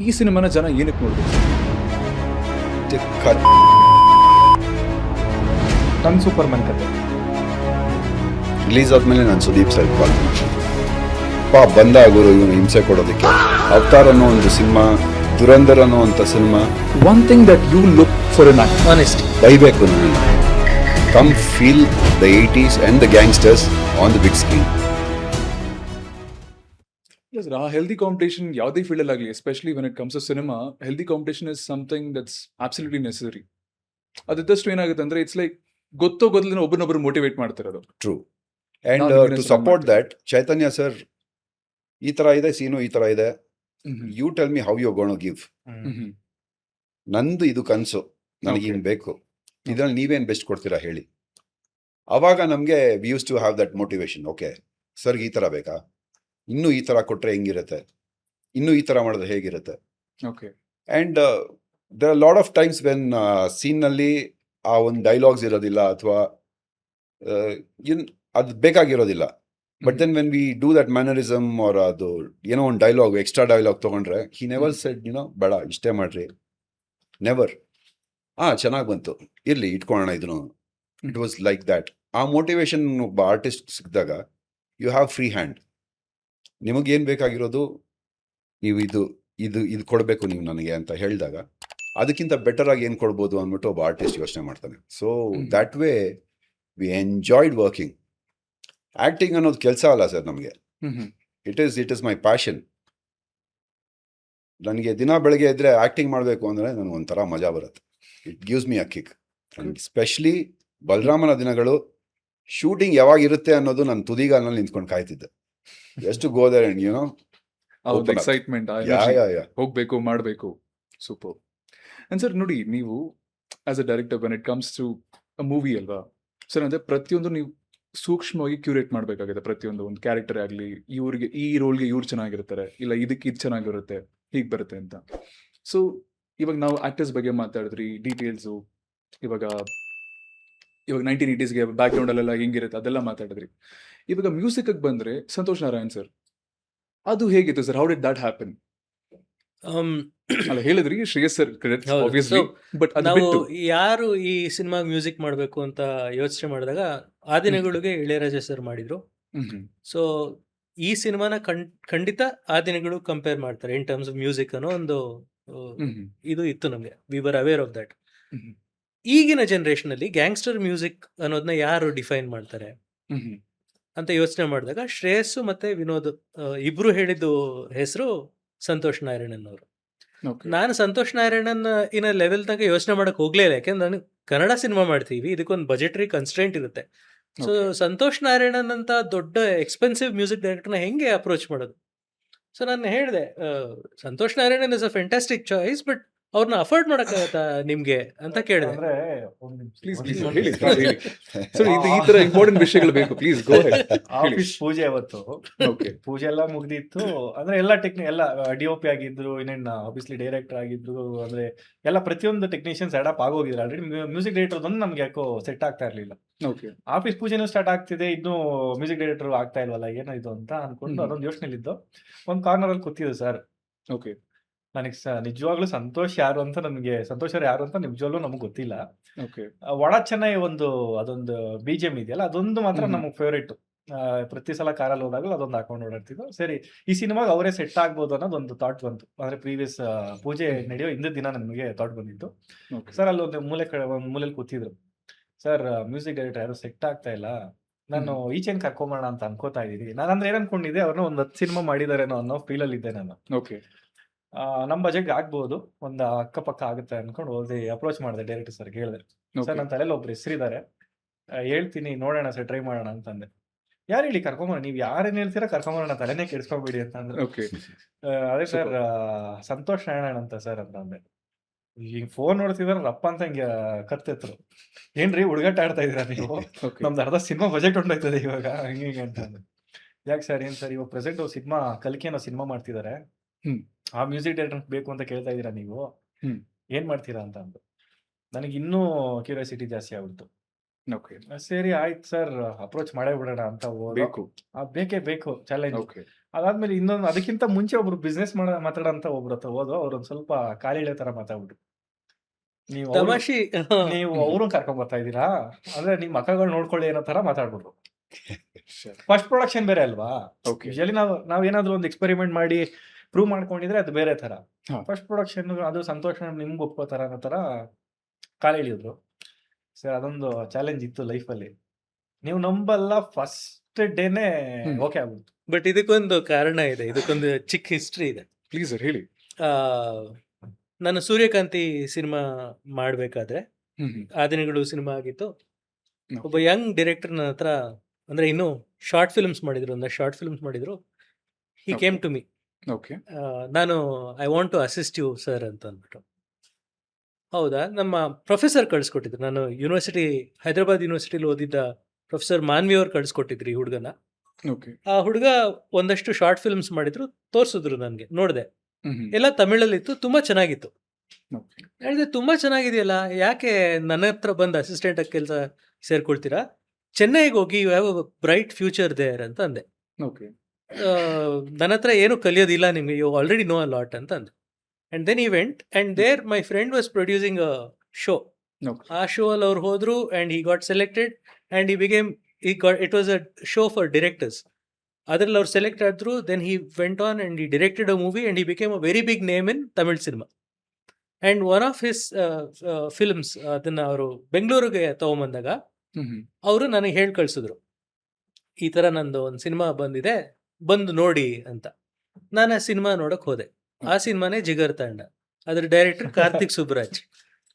ಈ ಸಿನಿಮಾನ ಜನ ಏನಕ್ಕೆ ನೋಡ್ಬೇಕು? ನನ್ನ ಸೂಪರ್ಮನ್ ಕತೆ ರಿಲೀಸ್ ಆದ್ಮೇಲೆ ನಾನು ಸುದೀಪ್ ಸರ್ ಕಾಲ್ ಬಂದ ಗುರು ಇವನು ಹಿಂಸೆ ಕೊಡೋದಕ್ಕೆ. ಅವತಾರ್ ಅನ್ನೋ ಒಂದು ಸಿನಿಮಾ, ದುರಂಧರ್ ಅನ್ನೋ ಅಂತ cinema. One thing that you look for in act, honesty. ಬೈಬೇಕು ನನ್ನ. Come feel the 80s and the gangsters on the big screen. ಆ ಹೆಲ್ದಿ ಕಾಂಪಿಟೇಷನ್ ಯಾವುದೇ ಫೀಲ್ಡ್ ಅಲ್ಲಿ ಆಗಲಿ, especially when it comes to cinema, healthy competition is something that's absolutely necessary. ಅದಿದ್ದಷ್ಟು ಏನಾಗುತ್ತೆ ಅಂದ್ರೆ it's like ಗೊತ್ತೋ ಗೊತ್ತಲಿನ ಒಬ್ಬರನ್ನೊಬ್ಬರು ಮೋಟಿವೇಟ್ ಮಾಡ್ತಿರೋದು. True. And ನಾವು to support that, Chaitanya sir ಈ ತರ ಇದೆ ಸೀನು, ಈ ತರ ಇದೆ, you tell me how you gonna give. ನಂದು ಇದು ಕನಸು, ನನಗೆ ಹಿಂಗ್ ಬೇಕು, ಇದ್ರಲ್ಲಿ ನೀವೇನ್ ಬೆಸ್ಟ್ ಕೊಡ್ತೀರಾ ಹೇಳಿ. ಅವಾಗ ನಮ್ಗೆ we use to have that motivation. Okay ಸರ್ಗೆ ಈ ತರ ಬೇಕಾ, ಇನ್ನೂ ಈ ತರ ಕೊಟ್ರೆ ಹೆಂಗಿರುತ್ತೆ, ಇನ್ನೂ ಈ ತರ ಮಾಡಿದ್ರೆ ಹೇಗಿರುತ್ತೆ. Okay. And there are lot of times when ಸೀನ್ನಲ್ಲಿ ಆ ಒಂದು ಡೈಲಾಗ್ಸ್ ಇರೋದಿಲ್ಲ ಅಥವಾ ಅದು ಬೇಕಾಗಿರೋದಿಲ್ಲ. But then when we do that mannerism or ಅದು ಏನೋ ಒಂದು ಡೈಲಾಗ್, ಎಕ್ಸ್ಟ್ರಾ ಡೈಲಾಗ್ ತೊಗೊಂಡ್ರೆ ಹಿ ನೆವರ್ ಸೆಡ್ ಬೇಡ ಇಷ್ಟೇ ಮಾಡ್ರಿ, ನೆವರ್. ಚೆನ್ನಾಗಿ ಬಂತು, ಇರ್ಲಿ ಇಟ್ಕೊಳ್ಳೋಣ ಇದನ್ನು. It was like that. ಆ ಮೋಟಿವೇಶನ್ ಒಬ್ಬ ಆರ್ಟಿಸ್ಟ್ ಸಿಕ್ಕಿದಾಗ ಯು ಹ್ಯಾವ್ ಫ್ರೀ ಹ್ಯಾಂಡ್. ನಿಮಗೇನು ಬೇಕಾಗಿರೋದು, ನೀವು ಇದು ಇದು ಇದು ಕೊಡಬೇಕು ನೀವು ನನಗೆ ಅಂತ ಹೇಳಿದಾಗ ಅದಕ್ಕಿಂತ ಬೆಟರ್ ಆಗಿ ಏನು ಕೊಡ್ಬೋದು ಅಂದ್ಬಿಟ್ಟು ಒಬ್ಬ ಆರ್ಟಿಸ್ಟ್ ಯೋಚನೆ ಮಾಡ್ತಾನೆ. So that way we enjoyed working. Acting ಅನ್ನೋದು ಕೆಲಸ ಅಲ್ಲ ಸರ್ ನಮಗೆ, ಇಟ್ ಈಸ್ ಮೈ ಪ್ಯಾಷನ್. ನನಗೆ ದಿನ ಬೆಳಗ್ಗೆ ಇದ್ದರೆ ಆ್ಯಕ್ಟಿಂಗ್ ಮಾಡಬೇಕು ಅಂದರೆ ನನಗೆ ಒಂಥರ ಮಜಾ ಬರುತ್ತೆ. It gives me a kick. And specially ಬಲರಾಮನ ದಿನಗಳು ಶೂಟಿಂಗ್ ಯಾವಾಗ ಇರುತ್ತೆ ಅನ್ನೋದು ನಾನು ತುದಿಗಾಲಲ್ಲಿ ನಿಂತ್ಕೊಂಡು ಕಾಯ್ತಿದ್ದೆ. ಎಷ್ಟು ಗೋದರ್ ಅಂಡ್ ಎಕ್ಸೈಟ್ಮೆಂಟ್, ಹೋಗ್ಬೇಕು, ಮಾಡಬೇಕು. ಸೂಪರ್. ಅಂಡ್ ಸರ್ ನೋಡಿ, ನೀವು as a director when it comes to a movie ಅಲ್ವಾ ಸರ್, ಅಂದರೆ ಪ್ರತಿಯೊಂದು ನೀವು ಸೂಕ್ಷ್ಮವಾಗಿ ಕ್ಯೂರೇಟ್ ಮಾಡಬೇಕಾಗಿದೆ. ಪ್ರತಿಯೊಂದು ಒಂದು ಕ್ಯಾರೆಕ್ಟರ್ ಆಗಲಿ, ಇವ್ರಿಗೆ ಈ ರೋಲ್ಗೆ ಇವ್ರು ಚೆನ್ನಾಗಿರ್ತಾರೆ, ಇಲ್ಲ ಇದಕ್ಕೆ ಇದು ಚೆನ್ನಾಗಿರುತ್ತೆ, ಹೀಗೆ ಬರುತ್ತೆ ಅಂತ. ಸೊ ಇವಾಗ ನಾವು ಆಕ್ಟರ್ಸ್ ಬಗ್ಗೆ ಮಾತಾಡಿದ್ರಿ, ಡೀಟೇಲ್ಸು, ಇವಾಗ 1980s ಬ್ಯಾಕ್ಗ್ರೌಂಡಲ್ಲೆಲ್ಲ ಹೆಂಗಿರುತ್ತೆ ಅದೆಲ್ಲ ಮಾತಾಡಿದ್ರಿ. ಇವಾಗ ಮ್ಯೂಸಿಕ್ಗೆ ಬಂದರೆ ಸಂತೋಷ್ ನಾರಾಯಣ್ ಸರ್, ಅದು ಹೇಗಿತ್ತು sir? How did that happen? ಅಲ್ಲ ಹೇಳಿದ್ರಿ Shreyas sir credit obviously, but ಅದು ನಾವು ಬಿಟ್ಟು ಯಾರು ಈ ಸಿನಿಮಾ ಮ್ಯೂಸಿಕ್ ಮಾಡಬೇಕು ಅಂತ ಯೋಚನೆ ಮಾಡಿದಾಗ ಆ ದಿನಗಳಿಗೆ ಇಳೆಯರಾಜ ಸರ್ ಮಾಡಿದ್ರು. ಸೊ ಈ ಸಿನಿಮಾನ ಖಂಡಿತ ಆ ದಿನಗಳು ಕಂಪೇರ್ ಮಾಡ್ತಾರೆ ಇನ್ ಟರ್ಮ್ಸ್ ಆಫ್ ಮ್ಯೂಸಿಕ್ ಅನ್ನೋ ಒಂದು ಇದು ಇತ್ತು ನಮಗೆ. We were aware of that. ಈಗಿನ ಜನರೇಷನ್ ಅಲ್ಲಿ ಗ್ಯಾಂಗ್ಸ್ಟರ್ ಮ್ಯೂಸಿಕ್ ಅನ್ನೋದನ್ನ ಯಾರು ಡಿಫೈನ್ ಮಾಡ್ತಾರೆ ಅಂತ ಯೋಚನೆ ಮಾಡಿದಾಗ ಶ್ರೇಯಸ್ಸು ಮತ್ತೆ ವಿನೋದ್ ಇಬ್ರು ಹೇಳಿದ್ದು ಹೆಸರು ಸಂತೋಷ್ ನಾರಾಯಣನ್ ಅವರು. ನಾನು ಸಂತೋಷ್ ನಾರಾಯಣನ್ ಇನ್ನ ಲೆವೆಲ್ ತನಕ ಯೋಚನೆ ಮಾಡಕ್ ಹೋಗ್ಲೇ ಇಲ್ಲ, ಯಾಕೆಂದ್ರೆ ನಾನು ಕನ್ನಡ ಸಿನಿಮಾ ಮಾಡ್ತೀವಿ, ಇದಕ್ಕೊಂದು ಬಜೆಟರಿ ಕನ್ಸ್ಟ್ರೆಂಟ್ ಇರುತ್ತೆ. ಸೊ ಸಂತೋಷ್ ನಾರಾಯಣನ್ ಅಂತ ದೊಡ್ಡ ಎಕ್ಸ್ಪೆನ್ಸಿವ್ ಮ್ಯೂಸಿಕ್ ಡೈರೆಕ್ಟರ್ನ ಹೆಂಗೆ ಅಪ್ರೋಚ್ ಮಾಡೋದು? ಸೊ ನಾನು ಹೇಳಿದೆ, Santosh Narayanan is a fantastic choice, but ಅವ್ರನ್ನ ಅಫೋರ್ಡ್ ಮಾಡಕ್ಕಾಗತ್ತಾ ನಿಮ್ಗೆ ಅಂತ ಕೇಳಿದೆ. ಪ್ಲೀಸ್ ಹೇಳಿ ಸರ್, ಇದು ಈ ತರ ಇಂಪಾರ್ಟೆಂಟ್ ವಿಷಯಗಳು ಬೇಕು, ಪ್ಲೀಸ್ ಗೋ ಹೆಡ್. ಆಫೀಸ್ ಪೂಜೆ ಅವತ್ತು ಪೂಜೆ ಎಲ್ಲ ಮುಗ್ದಿತ್ತು. ಅಂದ್ರೆ ಎಲ್ಲ ಎಲ್ಲ DOP ಆಗಿದ್ರು, ಇನ್ನೇನು ಆಬ್ವಿಯಸ್ಲಿ ಡೈರೆಕ್ಟರ್ ಆಗಿದ್ರು, ಅಂದ್ರೆ ಎಲ್ಲ ಪ್ರತಿಯೊಂದು ಟೆಕ್ನಿಷಿಯನ್ಸ್ ಅಡಾಪ್ ಆಗೋಗಿದ್ರು ಆಲ್ರೆಡಿ. ಮ್ಯೂಸಿಕ್ ಡೈರೆಕ್ಟರ್ ಒಂದು ನಮ್ಗೆ ಯಾಕೋ ಸೆಟ್ ಆಗ್ತಾ ಇರ್ಲಿಲ್ಲ. ಆಫೀಸ್ ಪೂಜೆನೂ ಸ್ಟಾರ್ಟ್ ಆಗ್ತಿದೆ, ಇನ್ನು ಮ್ಯೂಸಿಕ್ ಡೈರೆಕ್ಟರ್ ಆಗ್ತಾ ಇಲ್ವಲ್ಲ, ಏನೋ ಇದು ಅಂತ ಅನ್ಕೊಂಡು ಅದೊಂದು ಯೋಚನೆಲಿದ್ದು ಒಂದು ಕಾರ್ನರ್ ಅಲ್ಲಿ ಕೂತಿದ್ದು ಸರ್. ಓಕೆ. ನನಗೆ ನಿಜವಾಗ್ಲೂ ಸಂತೋಷ್ ಯಾರು ಅಂತ, ನನಗೆ ಸಂತೋಷ್ ಅವ್ರು ಯಾರು ಅಂತ ನಿಜವಾಗ್ಲೂ ನಮ್ಗೆ ಗೊತ್ತಿಲ್ಲ. ಓಕೆ. ಒಳ ಚೆನ್ನೈ ಅದೊಂದು BGM ಇದೆಯಲ್ಲ, ಅದೊಂದು ಮಾತ್ರ ನಮಗೆ ಫೇವ್ರೇಟ್. ಪ್ರತಿ ಸಲ ಕಾರಲ್ಲಿ ಹೋದಾಗಲೂ ಅದೊಂದು ಹಾಕೊಂಡು ಓಡಾಡ್ತಿದ್ದು. ಸರಿ, ಈ ಸಿನಿಮಾಗ ಅವರೇ ಸೆಟ್ ಆಗ್ಬೋದು ಅನ್ನೋದು ಒಂದು ಥಾಟ್ ಬಂತು. ಅಂದ್ರೆ ಪ್ರೀವಿಯಸ್ ಪೂಜೆ ನಡೆಯೋ ಹಿಂದಿನ ದಿನ ನನಗೆ ಥಾಟ್ ಬಂದಿತ್ತು. ಸರ್ ಅಲ್ಲಿ ಒಂದು ಮೂಲೆಯಲ್ಲಿ ಕೂತಿದ್ರು. ಸರ್ ಮ್ಯೂಸಿಕ್ ಡೈರೆಕ್ಟರ್ ಯಾರು ಸೆಟ್ ಆಗ್ತಾ ಇಲ್ಲ, ನಾನು ಈಚೆನ್ ಕರ್ಕೊಂಬೋಣ ಅಂತ ಅನ್ಕೋತಾ ಇದ್ದೀನಿ. ನಾನು ಅಂದ್ರೆ ಏನ್ ಅನ್ಕೊಂಡಿದ್ದೆ, ಅವ್ರನ್ನ ಒಂದು 10 ಸಿನಿಮಾ ಮಾಡಿದಾರೇನೋ ಅನ್ನೋ ಫೀಲಲ್ಲಿ ಇದ್ದೆ ನಾನು. ಓಕೆ. ನಮ್ಮ ಬಜೆಟ್ಗೆ ಆಗ್ಬೋದು, ಒಂದು ಅಕ್ಕಪಕ್ಕ ಆಗುತ್ತೆ ಅನ್ಕೊಂಡು ಹೋಗಿ ಅಪ್ರೋಚ್ ಮಾಡಿದೆ ಡೈರೆಕ್ಟರ್ ಸರ್ಗೆ. ಹೇಳಿದೆ, ಸರ್ ನನ್ನ ತಲೆಯಲ್ಲಿ ಒಬ್ರು ಹೆಸರಿದ್ದಾರೆ, ಹೇಳ್ತೀನಿ ನೋಡೋಣ ಸರ್, ಟ್ರೈ ಮಾಡೋಣ ಅಂತಂದೆ. ಯಾರು ಹೇಳಿ ಕರ್ಕೊಂಬೋಣ, ನೀವು ಯಾರೇನು ಹೇಳ್ತೀರಾ ಕರ್ಕೊಂಬೋಣ, ತಲೆನೇ ಕೆಡಿಸ್ಕೊಂಬಿಡಿ ಅಂತ ಅಂದ್ರೆ. ಅದೇ ಸರ್ ಸಂತೋಷ್ ನಾರಾಯಣ್ ಅಂತ ಸರ್ ಅಂತ ಅಂದೆ. ಈಗ ಫೋನ್ ನೋಡ್ತಿದಾರ ರಪ್ಪ ಅಂತ ಹಿಂಗೆ ಕತ್ತೆತ್ರು. ಏನ್ರಿ ಹುಡುಗಾಟ ಆಡ್ತಾ ಇದೀರಾ ನೀವು, ನಮ್ದು ಅರ್ಧ ಸಿನಿಮಾ ಬಜೆಟ್ ಹೊಂಟೋಯ್ತದೆ ಇವಾಗ, ಹಂಗೆ ಅಂತ ಅಂದೆ. ಯಾಕೆ ಸರ್, ಏನ್ ಸರ್ ಇವಾಗ ಪ್ರೆಸೆಂಟ್ ಸಿನಿಮಾ ಕಲ್ಕಿ ಅನ್ನೋ ಸಿನಿಮಾ ಮಾಡ್ತಿದ್ದಾರೆ, ಆ ಮ್ಯೂಸಿಕ್ ಡೈರೆಕ್ಟರ್ ಬೇಕು ಅಂತ ಕೇಳ್ತಾ ಇದೀರಾ ನೀವು, ಏನ್ ಮಾಡ್ತೀರಾ ಅಂತ ಅಂದು. ನನಗೆ ಇನ್ನೂ ಕ್ಯೂರಿಯಾಸಿಟಿ ಜಾಸ್ತಿ ಆಗ್ಬಿಡ್ತು. ಸರಿ ಆಯ್ತು ಸರ್, ಅಪ್ರೋಚ್ ಮಾಡೇ ಬಿಡೋಣ ಅಂತ ಹೋದ. ಬೇಕೇ ಬೇಕು ಚಾಲೆಂಜ್. ಅದಾದ್ಮೇಲೆ ಇನ್ನೊಂದು ಅದಕ್ಕಿಂತ ಮುಂಚೆ ಒಬ್ರು ಬಿಸ್ನೆಸ್ ಮಾತಾಡೋಂತ ಒಬ್ರು ಹತ್ರ ಹೋದ್ರು. ಅವ್ರು ಒಂದ್ ಸ್ವಲ್ಪ ಕಾಲಿಳೆ ತರ ಮಾತಾಡ್ಬಿಟ್ರು. ತಮಾಷೆ ನೀವು ಅವ್ರನ್ನ ಕರ್ಕೊಂಡ್ ಬರ್ತಾ ಇದ್ದೀರಾ ಅಂದ್ರೆ ನಿಮ್ ಮಕ್ಕಳು ನೋಡ್ಕೊಳ್ಳಿ ಅನ್ನೋ ತರ ಮಾತಾಡ್ಬಿಟ್ರು. ಫಸ್ಟ್ ಪ್ರೊಡಕ್ಷನ್ ಬೇರೆ ಅಲ್ವಾ. ಯೂಶಲಿ ನಾವ್ ಏನಾದ್ರು ಒಂದು ಎಕ್ಸ್ಪೆರಿಮೆಂಟ್ ಮಾಡಿ ಪ್ರೂವ್ ಮಾಡ್ಕೊಂಡಿದ್ರೆ ಅದು ಬೇರೆ ತರ. ಫಸ್ಟ್ ಪ್ರೊಡಕ್ಷನ್ ಅದು ಸಂತೋಷ ನಿಮ್ಗೆ ಒಪ್ಕೋತಾರ ಅನ್ನೋ ತರ ಕಾಲ ಎಳಿದ್ರು. ಸರ್ ಅದೊಂದು ಚಾಲೆಂಜ್ ಇತ್ತು ಲೈಫಲ್ಲಿ. ನೀವು ನಂಬಲ್ಲ, ಫಸ್ಟ್ ಡೇನೆ ಓಕೆ ಆಗ್ಬಿಡ್ತು. ಬಟ್ ಇದಕ್ಕೊಂದು ಕಾರಣ ಇದೆ, ಇದಕ್ಕೊಂದು ಚಿಕ್ಕ ಹಿಸ್ಟ್ರಿ ಇದೆ. ಪ್ಲೀಸ್ ಸರ್ ಹೇಳಿ. ನಾನು ಸೂರ್ಯಕಾಂತಿ ಸಿನಿಮಾ ಮಾಡಬೇಕಾದ್ರೆ ಆ ದಿನಗಳು ಸಿನಿಮಾ ಆಗಿತ್ತು. ಒಬ್ಬ ಯಂಗ್ ಡೈರೆಕ್ಟರ್ ನನ್ನ ಹತ್ರ, ಅಂದ್ರೆ ಇನ್ನು ಶಾರ್ಟ್ ಫಿಲ್ಮ್ಸ್ ಮಾಡಿದ್ರು. He came to me. Okay. ನಾನು I want to assist you sir ಅಂತ ಅಂದ್ಬಿಟ್ಟು. ಹೌದಾ, ನಮ್ಮ ಪ್ರೊಫೆಸರ್ ಕಳಿಸ್ಕೊಟ್ಟಿದ್ರು. ನಾನು ಹೈದರಾಬಾದ್ ಯೂನಿವರ್ಸಿಟಿಲಿ ಓದಿದ್ದ ಪ್ರೊಫೆಸರ್ ಮಾನ್ವಿ ಅವ್ರು ಕಳಿಸ್ಕೊಟ್ಟಿದ್ರು ಈ ಹುಡುಗನ. ಆ ಹುಡುಗ ಒಂದಷ್ಟು ಶಾರ್ಟ್ ಫಿಲ್ಮ್ಸ್ ಮಾಡಿದ್ರು, ತೋರಿಸಿದ್ರು ನನಗೆ, ನೋಡಿದೆ. ಎಲ್ಲ ತಮಿಳಲ್ಲಿತ್ತು, ತುಂಬಾ ಚೆನ್ನಾಗಿತ್ತು. ಹೇಳಿದೆ ತುಂಬಾ ಚೆನ್ನಾಗಿದೆಯಲ್ಲ, ಯಾಕೆ ನನ್ನ ಹತ್ರ ಬಂದು ಅಸಿಸ್ಟೆಂಟ್ ಆಗಿ ಕೆಲಸ ಸೇರ್ಕೊಳ್ತೀರಾ, ಚೆನ್ನೈಗೆ ಹೋಗಿ you have a bright future there ಅಂತ ಅಂದೆ. ನನ್ನ ಹತ್ರ ಏನು ಕಲಿಯೋದಿಲ್ಲ ನಿಮ್ಗೆ, you already know a lot ಅಂತ ಅಂದೆ. And then he went and there my friend was producing a show. ಆ ಶೋ ಅಲ್ಲಿ ಅವ್ರು ಹೋದ್ರು and he got selected and it was a show for directors. ಅದ್ರಲ್ಲಿ ಅವ್ರು ಸೆಲೆಕ್ಟ್ ಆದ್ರು. Then he went on and he directed a movie and he became a very big name in Tamil cinema. And one of his films ಅದನ್ನ ಅವರು ಬೆಂಗಳೂರಿಗೆ ತಗೊಂಬಂದಾಗ ಅವರು ನನಗೆ ಹೇಳಿ ಕಳ್ಸಿದ್ರು, ಈ ತರ ನಂದು ಒಂದು ಸಿನಿಮಾ ಬಂದಿದೆ, ಬಂದು ನೋಡಿ ಅಂತ. ನಾನು ಆ ಸಿನಿಮಾ ನೋಡಕ್ ಹೋದೆ. ಆ ಸಿನಿಮಾನೇ ಜಿಗರ್ ತಾಂಡ. ಅದ್ರ director Karthik Subbaraj.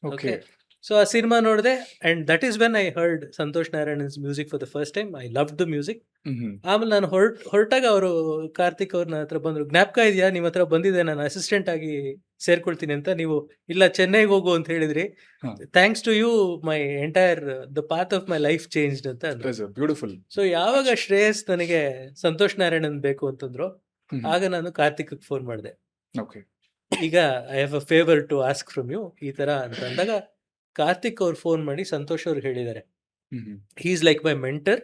Okay. So ಆ ಸಿನಿಮಾ ನೋಡಿದೆ and that is when I heard Santosh Narayanan's music for the first time. I love the music. ಆಮೇಲೆ ನಾನು ಹೊರಟಾಗ ಅವರು ಕಾರ್ತಿಕ್ ಅವ್ರ ನನ್ನ ಹತ್ರ ಬಂದ್ರು, ಜ್ಞಾಪಕ ಇದೆಯಾ ನಿಮ್ಮ ಹತ್ರ ಬಂದಿದೆ, ನಾನು ಅಸಿಸ್ಟೆಂಟ್ ಆಗಿ ಸೇರ್ಕೊಳ್ತೀನಿ ಅಂತ, ನೀವು ಇಲ್ಲ ಚೆನ್ನೈಗೆ ಹೋಗು ಅಂತ ಹೇಳಿದ್ರಿ, thanks to you my entire the path of my life changed ಅಂತ ಅಂದ್ರು. ಬ್ಯೂಟಿಫುಲ್. ಸೊ ಯಾವಾಗ ಶ್ರೇಯಸ್ ನನಗೆ ಸಂತೋಷ್ ನಾರಾಯಣನ್ ಬೇಕು ಅಂತಂದ್ರು, ಆಗ ನಾನು ಕಾರ್ತಿಕ್ ಫೋನ್ ಮಾಡಿದೆ. ಈಗ I have a favour to ask from you ಈ ತರ ಅಂತ ಅಂದಾಗ ಕಾರ್ತಿಕ್ ಅವ್ರು ಫೋನ್ ಮಾಡಿ ಸಂತೋಷ್ ಅವ್ರಿಗೆ ಹೇಳಿದ್ದಾರೆ, he is like my mentor,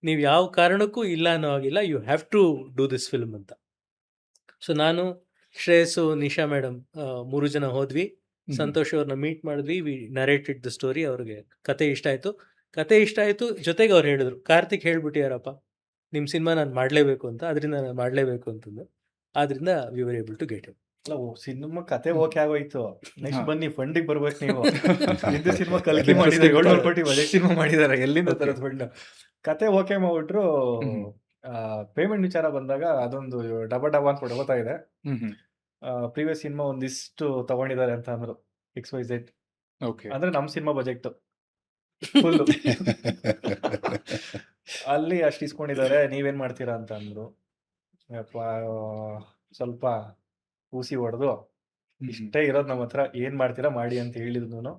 ನೀವು ಯಾವ ಕಾರಣಕ್ಕೂ ಇಲ್ಲ ಅನ್ನೋ ಆಗಿಲ್ಲ, you have to do this film ಅಂತ. ಸೊ ನಾನು, ಶ್ರೇಯಸ್ಸು, ನಿಶಾ ಮೇಡಮ್ 3 ಜನ ಹೋದ್ವಿ. ಸಂತೋಷ್ ಅವ್ರನ್ನ ಮೀಟ್ ಮಾಡಿದ್ವಿ. We narrated the story. ಅವ್ರಿಗೆ ಕತೆ ಇಷ್ಟ ಆಯ್ತು. ಜೊತೆಗೆ ಅವ್ರು ಹೇಳಿದ್ರು, ಕಾರ್ತಿಕ್ ಹೇಳ್ಬಿಟ್ಟಿಯಾರಪ್ಪ ನಿಮ್ಮ ಸಿನಿಮಾ ನಾನು ಮಾಡಲೇಬೇಕು ಅಂತ, ಅದರಿಂದ ನಾನು ಮಾಡಲೇಬೇಕು ಅಂತಂದು. ಆದ್ರಿಂದ we were able to get it. ಅಲ್ಲ, ಸಿನಿಮಾ ಕತೆ ಓಕೆ ಆಗೋಯ್ತು. ನೆಕ್ಸ್ಟ್ ಬನ್ನಿ ಫಂಡಿಗೆ ಬರ್ಬೇಕು ನೀವು. ಹಿಂದೆ ಸಿನಿಮಾ ಕಲ್ಕಿ ಮಾಡಿದ್ದಾರೆ, 700 ಕೋಟಿ ಬಜೆಟ್ ಸಿನಿಮಾ ಮಾಡಿದ್ದಾರೆ, ಎಲ್ಲಿಂದ ತರದ ಫಂಡ್. ಕತೆ ಓಕೆ ಮಾಡ್ಬಿಟ್ರು. ಪೇಮೆಂಟ್ ವಿಚಾರ ಬಂದಾಗ ಅದೊಂದು ಡಬ ಅಂತ ಹೊಡಗೋತಾ ಇದೆ. ಪ್ರೀವಿಯಸ್ ಸಿನಿಮಾ ಒಂದಿಷ್ಟು ತಗೊಂಡಿದ್ದಾರೆ ಅಂತ ಅಂದ್ರು, XYZ. ಅಂದ್ರೆ ನಮ್ ಸಿನಿಮಾ ಬಜೆಟ್ ಫುಲ್ ಅಲ್ಲಿ ಅಷ್ಟು ಇಸ್ಕೊಂಡಿದ್ದಾರೆ, ನೀವೇನ್ ಮಾಡ್ತೀರಾ ಅಂತ ಅಂದ್ರು. ಸ್ವಲ್ಪ ಊಸಿ ಹೊಡೆದು, ಇಷ್ಟೇ ಇರೋದು ನಮ್ಮ ಹತ್ರ, ಏನ್ ಮಾಡ್ತೀರಾ ಮಾಡಿ ಅಂತ ಹೇಳಿದ್ರು.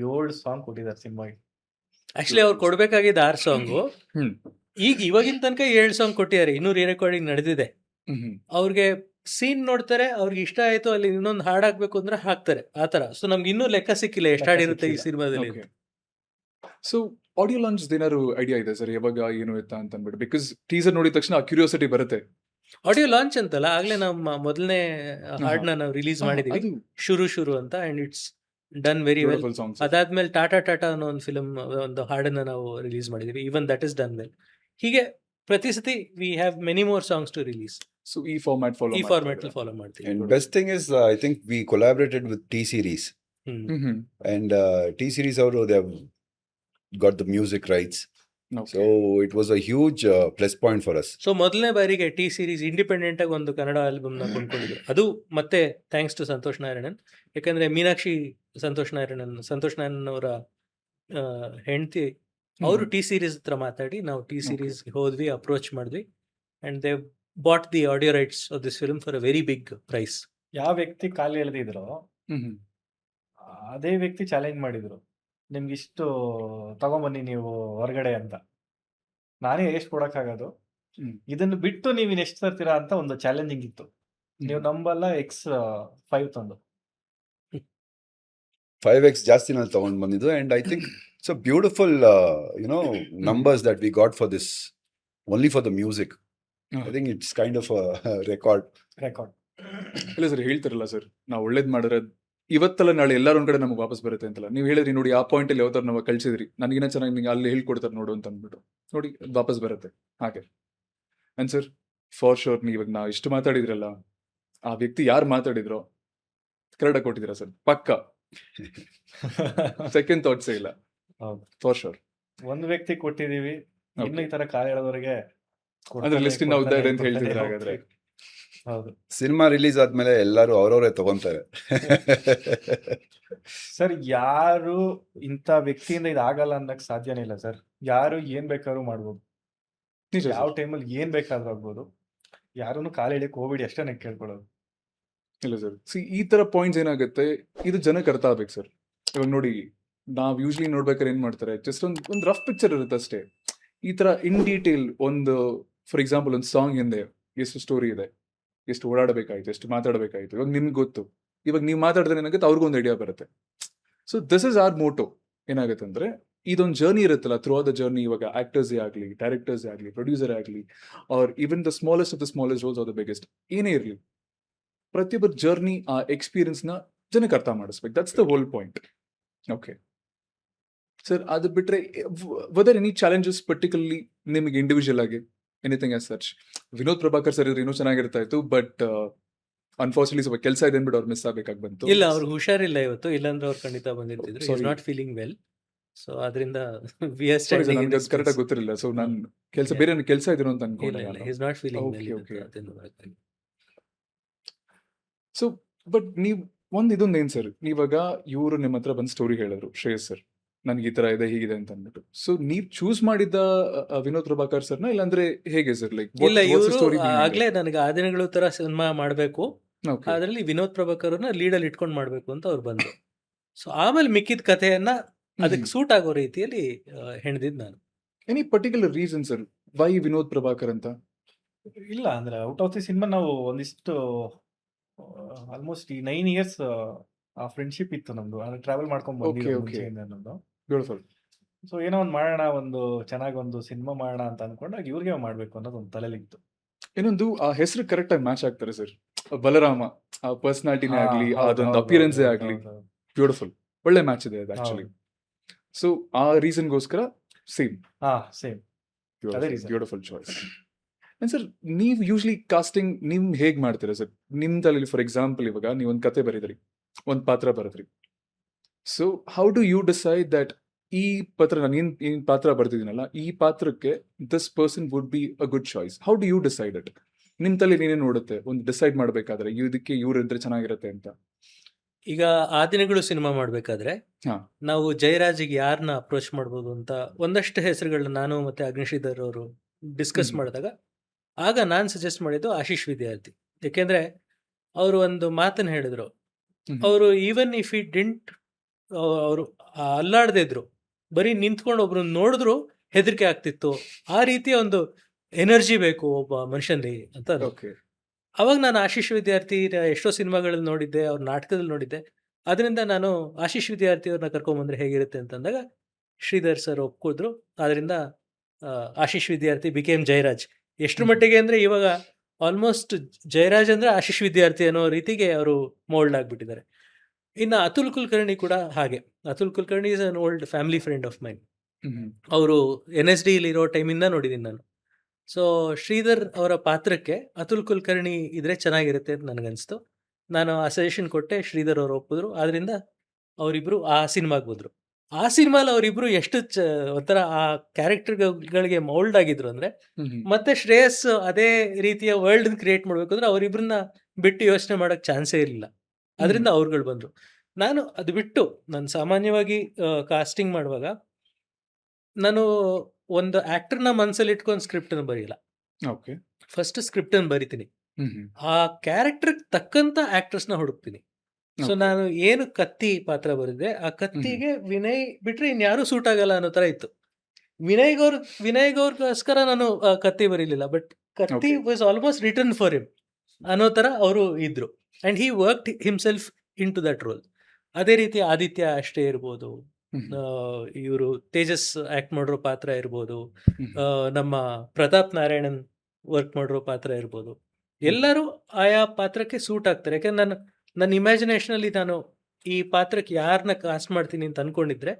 7 ಸಾಂಗ್ ಕೊಟ್ಟಿದ್ದಾರೆ ಸಿನಿಮಾಗೆ. ಆಕ್ಚುಲಿ ಅವ್ರು ಕೊಡ್ಬೇಕಾಗಿದ್ದ 6 ಸಾಂಗು, ಇವಾಗಿನ ತನಕ 7 ಸಾಂಗ್ ಕೊಟ್ಟಿದ್ದಾರೆ. ಇನ್ನೂ ರೀ ರೆಕಾರ್ಡಿಂಗ್ ನಡೆದಿದೆ. ಅವ್ರಿಗೆ ಸೀನ್ ನೋಡ್ತಾರೆ, ಅವ್ರಿಗೆ ಇಷ್ಟ ಆಯ್ತು, ಅಲ್ಲಿ ಇನ್ನೊಂದು ಹಾಡ್ ಹಾಕ್ಬೇಕು ಅಂದ್ರೆ ಹಾಕ್ತಾರೆ, ಆತರ. ಸೊ ನಮ್ಗೆ ಇನ್ನೂ ಲೆಕ್ಕ ಸಿಕ್ಕಿಲ್ಲ ಎಷ್ಟು ಹಾಡಿರುತ್ತೆ ಈ ಸಿನಿಮಾದಲ್ಲಿ. ಸೊ ಆಡಿಯೋ ಲಾಂಚ್ ಏನಾದ್ರು ಐಡಿಯಾ ಇದೆ ಸರ್, ಯಾವಾಗ ಏನು ಎತ್ತಾ ಅಂತ ಅಂದ್ಬಿಟ್ಟು? ಬಿಕಾಸ್ ಟೀಸರ್ ನೋಡಿದ ತಕ್ಷಣ ಕ್ಯೂರಿಯಾಸಿಟಿ ಬರುತ್ತೆ. ಆಡಿಯೋ ಲಾಂಚ್ ಅಂತಲ್ಲ, ಆಗ್ಲೇ ನಮ್ಮ ಮೊದಲನೇ ಹಾಡ್ನ ನಾವು ರಿಲೀಸ್ ಮಾಡಿದೀವಿ, ಶುರು ಅಂತ. And it's done very well. ಅದಾದ್ಮೇಲೆ ಟಾಟಾ ಅನ್ನೋ ಒಂದು ಫಿಲ್ಮ್, ಒಂದು ಹಾಡನ್ನ ನಾವು ರಿಲೀಸ್ ಮಾಡಿದೀವಿ. Even that is done well. ಹೀಗೆ ಪ್ರತಿ ಸತಿ we have many more songs to release. So ಈ ಫಾರ್ಮ್ಯಾಟ್ ಫಾಲೋ ಮಾಡ್ತೀವಿ. And best thing is, I think we collaborated with T-Series. And T-Series ಅವರು they have got the music rights. So it was a huge plus point for us. So ಮೊದಲನೇ ಬಾರಿಗೆ T-Series independent ಆಗಿ ಒಂದು Kannada album ನ ಕೊಂಡ್ಕೊಂಡಿದ್ರು. ಅದು ಮತ್ತೆ thanks to Santosh Narayanan. ಯಾಕಂದ್ರೆ ಮೀನಾಕ್ಷಿ ಸಂತೋಷ್ ನಾರಾಯಣನ್ ಅವರ ಹೆಂಡತಿ, ಅವರು T-Series ಹತ್ರ ಮಾತಾಡಿ ನಾವು T-Series ಹೋದ್ವಿ, ಅಪ್ರೋಚ್ ಮಾಡಿದ್ವಿ. And they bought the audio rights of this film for a very big price. ಯಾವ ವ್ಯಕ್ತಿ ಖಾಲಿ ಎಳೆದಿದ್ರು ಅದೇ ವ್ಯಕ್ತಿ ಚಾಲೆಂಜ್ ಮಾಡಿದ್ರು, ನಿಮ್ಗೆ ಇಷ್ಟು ತಗೊಂಬನ್ನಿ ನೀವು ಹೊರಗಡೆ ಅಂತ. ನಾನೇ ಎಷ್ಟು ಕೊಡಕ್ಕಾಗೋದು, ಇದನ್ನು ಬಿಟ್ಟು ನೀವು ಎಷ್ಟು ತರ್ತೀರಾ ಅಂತ ಒಂದು ಚಾಲೆಂಜಿಂಗ್ ಇತ್ತು. ನೀವು ನಂಬಲ್ಲ, X5 ತಂದು 5x ಜಾಸ್ತಿನಲ್ಲಿ ತಗೊಂಡು ಬಂದಿದ್ದು. And I think it's a beautiful numbers that we got for this, only for the music. I think it's kind of record. ಇಲ್ಲ ಸರ್, ಹೇಳ್ತಾರಲ್ಲ ಸರ್, ನಾವು ಒಳ್ಳೇದ್ ಮಾಡಿದ್ರೆ ಇವತ್ತಲ್ಲ ನಾಳೆ ಎಲ್ಲಾರು ಒಂದ್ ಕಡೆ ನಮಗೆ ವಾಪಸ್ ಬರುತ್ತೆ ಅಂತಲ್ಲ. ನೀವು ಹೇಳಿದ್ರಿ ನೋಡಿ, ಆ ಪಾಯಿಂಟ್ ಅಲ್ಲಿ ಯಾವತ್ತಾರು ನಾವು ಕಳ್ಸಿದ್ರಿ, ನನಗಿನ್ನ ಚೆನ್ನಾಗಿ ನಿಂಗೆ ಅಲ್ಲಿ ಹೇಳ್ಕೊಡ್ತಾರೆ ನೋಡು ಅಂತ ಅಂದ್ಬಿಟ್ಟು, ನೋಡಿ ಅದ್ ವಾಪಸ್ ಬರುತ್ತೆ ಹಾಗೆ. ಅಂಡ್ ಸರ್, ಫಾರ್ ಶೋರ್ ಇವಾಗ ನಾವು ಇಷ್ಟು ಮಾತಾಡಿದ್ರಲ್ಲ, ಆ ವ್ಯಕ್ತಿ ಯಾರು ಮಾತಾಡಿದ್ರೋ ಕರೆಕ್ಟಾಗಿ ಕೊಟ್ಟಿದ್ದೀರಾ ಸರ್, ಪಕ್ಕ. ಸೆಕೆಂಡ್ ಥಾಟ್ಸೇ ಇಲ್ಲ. ಹೌದು, ಫಾರ್ ಶೋರ್. ಒಂದು ವ್ಯಕ್ತಿ ಕೊಟ್ಟಿದೀವಿ, ಇನ್ನು ಈ ತರ ಕಾಲ್ ಹೇಳೋದವರೆಗೆ ಅಂದ್ರೆ ಲಿಸ್ಟ್ ಇನ್ನ ಉದ್ದ ಇದೆ ಅಂತ ಹೇಳ್ತಿದ್ರೆ ಹಾಗಾದ್ರೆ. ಹೌದು ಸಿನಿಮಾ ರಿಲೀಸ್ ಆದ್ಮೇಲೆ ಎಲ್ಲರೂ ಅವ್ರವ್ರೇ ತಗೊಂತಾರೆ. ಸರ್, ಯಾರು ಇಂಥ ವ್ಯಕ್ತಿಯಿಂದ ಇದಾಗಲ್ಲ ಅನ್ನಕ್ ಸಾಧ್ಯನೇ ಇಲ್ಲ ಸರ್. ಯಾರು ಏನ್ ಬೇಕಾದ್ರೂ ಮಾಡ್ಬೋದು, ನಿಜ ಯಾವ ಸರ್. ಟೈಮಲ್ಲಿ ಏನ್ ಬೇಕಾದ್ರೂ ಆಗ್ಬೋದು. ಯಾರನ್ನು ಕಾಲ್ ಹೇಳಿಕ್ ಹೋಗ್ಬಿಡಿ ಅಷ್ಟೇ ನಾನು ಕೇಳ್ಕೊಳ್ಳೋದು. ಇಲ್ಲ ಸರ್, ಈ ತರ ಪಾಯಿಂಟ್ಸ್ ಏನಾಗುತ್ತೆ, ಇದು ಜನಕ್ಕೆ ಅರ್ಥ ಆಗ್ಬೇಕು ಸರ್. ಇವಾಗ ನೋಡಿ, ನಾವ್ ಯೂಶ್ವಲಿ ನೋಡ್ಬೇಕಾದ್ರೆ ಏನ್ ಮಾಡ್ತಾರೆ, ಜಸ್ಟ್ ಒಂದು ರಫ್ ಪಿಕ್ಚರ್ ಇರುತ್ತೆ ಅಷ್ಟೇ. ಈ ತರ ಇನ್ ಡೀಟೇಲ್ ಒಂದು, ಫಾರ್ ಎಕ್ಸಾಂಪಲ್ ಒಂದು ಸಾಂಗ್ ಹಿಂದೆ ಎಷ್ಟು ಸ್ಟೋರಿ ಇದೆ, ಎಷ್ಟು ಓಡಾಡಬೇಕಾಯ್ತು, ಎಷ್ಟು ಮಾತಾಡಬೇಕಾಯ್ತು, ಇವಾಗ ನಿಮ್ಗೆ ಗೊತ್ತು. ಇವಾಗ ನೀವು ಮಾತಾಡಿದ್ರೆ ಏನಾಗುತ್ತೆ, ಅವ್ರಿಗೊಂದು ಐಡಿಯಾ ಬರುತ್ತೆ. So this is our motto. ಏನಾಗುತ್ತೆ ಅಂದ್ರೆ, ಇದೊಂದು ಜರ್ನಿ ಇರುತ್ತಲ್ಲ, ಥ್ರೂ ದ ಜರ್ನಿ. ಇವಾಗ ಆಕ್ಟರ್ಸೇ ಆಗಲಿ, ಡೈರೆಕ್ಟರ್ಸೇ ಆಗಲಿ, ಪ್ರೊಡ್ಯೂಸರ್ ಆಗಲಿ, or even the smallest of the smallest roles or the biggest, ಏನೇ ಇರಲಿ, ಪ್ರತಿಯೊಬ್ಬರ ಜರ್ನಿ, ಆ ಎಕ್ಸ್ಪೀರಿಯನ್ಸ್ನ ಜನಕ್ಕೆ ಅರ್ಥ ಮಾಡಿಸ್ಬೇಕು. That's the whole point. Okay sir, ಅದು ಬಿಟ್ರೆ ವದರ್ ಎನಿ ಚಾಲೆಂಜಸ್ ಪರ್ಟಿಕ್ಯುಲರ್ಲಿ ನಿಮಗೆ ಇಂಡಿವಿಜುವಲ್ ಆಗಿ, anything as such? Vinod Prabhakar sir ಇದ್ರೆ ಇನ್ನೂ ಚೆನ್ನಾಗಿರ್ತಾ ಇತ್ತು, ಬಟ್ ಅನ್ಫಾರ್ಚುನೇಟ್ಲಿ ಸ್ವಲ್ಪ ಕೆಲಸ ಇದೆ ಅಂದ್ಬಿಟ್ಟು ಅವ್ರು ಮಿಸ್ ಆಗ್ಬೇಕಾಗಿ ಬಂತು. ಇಲ್ಲ, ಅವ್ರಿಗೆ ಹುಷಾರಿಲ್ಲ ಇವತ್ತು, ಇಲ್ಲಾಂದ್ರೆ ಅವ್ರು ಖಂಡಿತ ಬಂದಿರ್ತಿದ್ರು. Is Sorry. Not feeling well, so ಅದರಿಂದ ವಿ ಆರ್ ನನಗೆ ಸ್ಟ್ಯಾಂಡಿಂಗ್ ಅದು ಕರೆಕ್ಟಾಗಿ ಗೊತ್ತಿರಲಿಲ್ಲ. ಸೊ ನಾನು ಕೆಲಸ Yeah. ಬೇರೆ ಕೆಲಸ ಇದ್ರು ಅಂತ ಇಲ್ಲ ಅನ್ಕೊಂಡೆ ಇಲ್ಲ, ನಾನು. Is not feeling well Okay, okay. ಇವತ್ತು. ಸೊ ಬಟ್ ನೀವು ಇದೊಂದು ಏನ್ ಸರ್, ಇವಾಗ ಇವರು ನಿಮ್ಮ ಹತ್ರ ಬಂದು ಸ್ಟೋರಿ ಹೇಳಿದ್ರು, ಶ್ರೇಯಸ್ ಸರ್, ನನ್ಗೆ ಈ ತರ ಇದೆ, ಹೀಗಿದೆ ಅಂತ ಅಂದ್ಬಿಟ್ಟು. ಸೊ ನೀವ್ ಚೂಸ್ ಮಾಡಿದ್ದ ವಿನೋದ್ ಪ್ರಭಾಕರ್ ಸರ್ನ, ಇಲ್ಲಾಂದ್ರೆ ಹೇಗೆ ಸರ್? ಲೈಕ್ ಇಲ್ಲ, ಇವರು ಆಗ್ಲೇ ನನಗೆ ಆ ದಿನಗಳು ತರ ಸಿನಿಮಾ ಮಾಡಬೇಕು, ಅದ್ರಲ್ಲಿ ವಿನೋದ್ ಪ್ರಭಾಕರ್ನ ಲೀಡಲ್ಲಿ ಇಟ್ಕೊಂಡು ಮಾಡ್ಬೇಕು ಅಂತ ಅವ್ರು ಬಂದ್ರು. ಸೊ ಆಮೇಲೆ ಮಿಕ್ಕಿದ ಕಥೆಯನ್ನ ಅದಕ್ಕೆ ಸೂಟ್ ಆಗೋ ರೀತಿಯಲ್ಲಿ ಹೆಣ್ದಿದ್ ನಾನು. Any particular reason sir, why Vinod Prabhakar ಅಂತ? ಇಲ್ಲ ಅಂದ್ರೆ ಔಟ್ ಆಫ್ ದಿ ಸಿನಿಮಾ ನಾವು ಒಂದಿಷ್ಟು ಆಲ್ಮೋಸ್ಟ್ ಈ 9 years ಆ ಫ್ರೆಂಡ್ಶಿಪ್ ಇತ್ತು ನಮ್ದು. ಅಂದ್ರೆ ಟ್ರಾವೆಲ್ ಮಾಡ್ಕೊಂಡ್ ಬಂದಿದ್ದು Okay. ಮುಂಚೆಯಿಂದ ನಮ್ದು. ಬ್ಯೂಟಿಫುಲ್. ಸೊ ಏನೋ ಒಂದು ಮಾಡೋಣ, ಒಂದು ಚೆನ್ನಾಗಿ ಒಂದು ಸಿನಿಮಾ ಮಾಡೋಣ ಅಂತ ಅನ್ಕೊಂಡಾಗ ಇವ್ರಿಗೆ ಮಾಡ್ಬೇಕು ಅನ್ನೋದು ಒಂದು ತಲೆಲಿತ್ತು. ಇನ್ನೊಂದು, ಆ ಹೆಸರು ಕರೆಕ್ಟ್ ಆಗಿ ಮ್ಯಾಚ್ ಆಗ್ತಾರೆ ಸರ್. ಬಲರಾಮ, ಆ ಪರ್ಸನಾಲಿಟಿನೇ ಆಗ್ಲಿ, ಹೌದು, ಅದೊಂದು ಹೌದು, ಅಪಿಯರೆನ್ಸೇ ಹೌದು, ಆಗ್ಲಿ, ಹೌದು, ಹೌದು. ಬ್ಯೂಟಿಫುಲ್, ಒಳ್ಳೆ ಮ್ಯಾಚ್ ಇದೆ ಅದು ಆಕ್ಚುಲಿ. ಹೌದು. ಸೊ ಆ ರೀಸನ್ಗೋಸ್ಕರ ಸೇಮ್ ಸೇಮ್ ಅದೇ reason. Beautiful choice. And sir, ನೀವು ಯೂಶ್ವಲಿ ಕಾಸ್ಟಿಂಗ್ ನಿಮ್ ಹೇಗ್ ಮಾಡ್ತೀರಾ ಸರ್? ನಿಮ್ ತಲೆಯಲ್ಲಿ ಫಾರ್ ಎಕ್ಸಾಂಪಲ್ ಇವಾಗ ನೀವು ಒಂದು ಕತೆ ಬರೀದ್ರಿ, ಒಂದು ಪಾತ್ರ ಬರೆದ್ರಿ. So how do you decide that ಈ ಪಾತ್ರ, ನಾನು ಏನ್ ಪಾತ್ರ ಬರ್ತಿದ್ದೀನಲ್ಲ, ಈ ಪಾತ್ರಕ್ಕೆ this person would be a good choice? How do you decide it? ನಿಮ್ ತಲೆ ಏನೇನು ನೋಡುತ್ತೆ ಒಂದು ಡಿಸೈಡ್ ಮಾಡ್ಬೇಕಾದ್ರೆ, ಇದಕ್ಕೆ ಇವ್ರು ಇದ್ರೆ ಚೆನ್ನಾಗಿರುತ್ತೆ ಅಂತ? ಈಗ ಆ ದಿನಗಳು ಸಿನಿಮಾ ಮಾಡ್ಬೇಕಾದ್ರೆ ಹಾ. ನಾವು ಜಯರಾಜಿಗೆ ಯಾರನ್ನ ಅಪ್ರೋಚ್ ಮಾಡ್ಬೋದು ಅಂತ ಒಂದಷ್ಟು ಹೆಸರುಗಳನ್ನ ನಾನು ಮತ್ತೆ ಅಗ್ನಿಶ್ರೀಧರ್ ಅವರು ಡಿಸ್ಕಸ್ ಮಾಡಿದಾಗ, ಆಗ ನಾನು ಸಜೆಸ್ಟ್ ಮಾಡಿದ್ದು ಆಶೀಶ್ ವಿದ್ಯಾರ್ಥಿ. ಯಾಕೆಂದ್ರೆ ಅವರು ಒಂದು ಮಾತನ್ನ ಹೇಳಿದ್ರು, ಅವರು ಈವನ್ ಇಫ್ ಇಟ್ ಡಿಂಟ್, ಅವರು ಅಲ್ಲಾಡದೇ ಇದ್ರು, ಬರೀ ನಿಂತ್ಕೊಂಡು ಒಬ್ರು ನೋಡಿದ್ರು ಹೆದರಿಕೆ ಆಗ್ತಿತ್ತು, ಆ ರೀತಿಯ ಒಂದು ಎನರ್ಜಿ ಬೇಕು ಒಬ್ಬ ಮನುಷ್ಯನಲ್ಲಿ ಅಂತ ಅಂದ್ರು. ಓಕೆ. ಅವಾಗ ನಾನು ಆಶೀಶ್ ವಿದ್ಯಾರ್ಥಿ ಎಷ್ಟೋ ಸಿನಿಮಾಗಳಲ್ಲಿ ನೋಡಿದ್ದೆ, ಅವ್ರ ನಾಟಕದಲ್ಲಿ ನೋಡಿದ್ದೆ. ಅದರಿಂದ ನಾನು ಆಶೀಶ್ ವಿದ್ಯಾರ್ಥಿ ಅವ್ರನ್ನ ಕರ್ಕೊಂಬಂದ್ರೆ ಹೇಗಿರುತ್ತೆ ಅಂತಂದಾಗ ಶ್ರೀಧರ್ ಸರ್ ಒಪ್ಪಿದ್ರು. ಅದರಿಂದ ಆಶೀಶ್ ವಿದ್ಯಾರ್ಥಿ ಬಿಕೇಮ್ ಜಯರಾಜ್. ಎಷ್ಟರ ಮಟ್ಟಿಗೆ ಅಂದರೆ ಇವಾಗ ಆಲ್ಮೋಸ್ಟ್ ಜಯರಾಜ್ ಅಂದರೆ ಆಶೀಶ್ ವಿದ್ಯಾರ್ಥಿ ಅನ್ನೋ ರೀತಿಗೆ ಅವರು ಮೋಲ್ಡ್ ಆಗಿಬಿಟ್ಟಿದ್ದಾರೆ. ಇನ್ನು ಅತುಲ್ ಕುಲಕರ್ಣಿ ಕೂಡ ಹಾಗೆ. Atul Kulkarni is an old family friend of main. ಅವರು NSD ಇರೋ ಟೈಮಿಂದ ನೋಡಿದ್ದೀನಿ ನಾನು. ಸೊ ಶ್ರೀಧರ್ ಅವರ ಪಾತ್ರಕ್ಕೆ ಅತುಲ್ ಕುಲಕರ್ಣಿ ಇದ್ರೆ ಚೆನ್ನಾಗಿರುತ್ತೆ ಅಂತ ನನಗನ್ನಿಸ್ತು. ನಾನು ಆ ಸಜೆಷನ್ ಕೊಟ್ಟೆ, ಶ್ರೀಧರ್ ಅವರು ಒಪ್ಪಿದ್ರು. ಆದ್ರಿಂದ ಅವರಿಬ್ರು ಆ ಸಿನಿಮಾಗೆ ಹೋದ್ರು. ಆ ಸಿನಿಮಾಲಿ ಅವರಿಬ್ರು ಎಷ್ಟು ಒಂಥರ ಆ ಕ್ಯಾರೆಕ್ಟರ್ಗಳಿಗೆ ಮೌಲ್ಡ್ ಆಗಿದ್ರು ಅಂದ್ರೆ, ಮತ್ತೆ ಶ್ರೇಯಸ್ ಅದೇ ರೀತಿಯ ವರ್ಲ್ಡ್ ಕ್ರಿಯೇಟ್ ಮಾಡ್ಬೇಕು ಅಂದ್ರೆ ಅವರಿಬ್ರನ್ನ ಬಿಟ್ಟು ಯೋಚನೆ ಮಾಡಕ್ ಚಾನ್ಸೇ ಇರಲಿಲ್ಲ. ಅದರಿಂದ ಅವ್ರುಗಳು ಬಂದ್ರು. ನಾನು ಅದು ಬಿಟ್ಟು ನಾನು ಸಾಮಾನ್ಯವಾಗಿ ಕಾಸ್ಟಿಂಗ್ ಮಾಡುವಾಗ ನಾನು ಒಂದು ಆಕ್ಟರ್ನ ಮನಸ್ಸಲ್ಲಿ ಇಟ್ಕೊಂಡು ಸ್ಕ್ರಿಪ್ಟನ್ನು ಬರೆಯಲ್ಲ. ಓಕೆ. ಫಸ್ಟ್ ಸ್ಕ್ರಿಪ್ಟನ್ನು ಬರಿತೀನಿ, ಆ ಕ್ಯಾರೆಕ್ಟರ್ಗೆ ತಕ್ಕಂತ ಆಕ್ಟರ್ಸ್ನ ಹುಡುಕ್ತೀನಿ. ಸೊ ನಾನು ಏನು ಕತ್ತಿ ಪಾತ್ರ ಬರೆದೆ, ಆ ಕತ್ತಿಗೆ ವಿನಯ್ ಬಿಟ್ರೆ ಇನ್ಯಾರು ಸೂಟ್ ಆಗಲ್ಲ ಅನ್ನೋ ತರ ಇತ್ತು. ವಿನಯ್ಗೋರ್ಗೋಸ್ಕರ ನಾನು ಕತ್ತಿ ಬರೀಲಿಲ್ಲ, ಬಟ್ ಕತ್ತಿ was almost written for him ಅನ್ನೋ ತರ ಅವರು ಇದ್ರು. And he worked himself into that role. ಅದೇ ರೀತಿ ಆದಿತ್ಯ ಅಷ್ಟೇ ಇರ್ಬೋದು, ಇವರು ತೇಜಸ್ ಆಕ್ಟ್ ಮಾಡಿರೋ ಪಾತ್ರ ಇರ್ಬೋದು, ನಮ್ಮ ಪ್ರತಾಪ್ ನಾರಾಯಣನ್ ವರ್ಕ್ ಮಾಡಿರೋ ಪಾತ್ರ ಇರ್ಬೋದು, ಎಲ್ಲರೂ ಆಯಾ ಪಾತ್ರಕ್ಕೆ ಸೂಟ್ ಆಗ್ತಾರೆ. ಯಾಕಂದ್ರೆ ನನ್ನ ಇಮ್ಯಾಜಿನೇಷನಲ್ಲಿ ನಾನು ಈ ಪಾತ್ರಕ್ಕೆ ಯಾರನ್ನ ಕಾಸ್ಟ್ ಮಾಡ್ತೀನಿ ಅಂತ ಅನ್ಕೊಂಡಿದ್ರೆ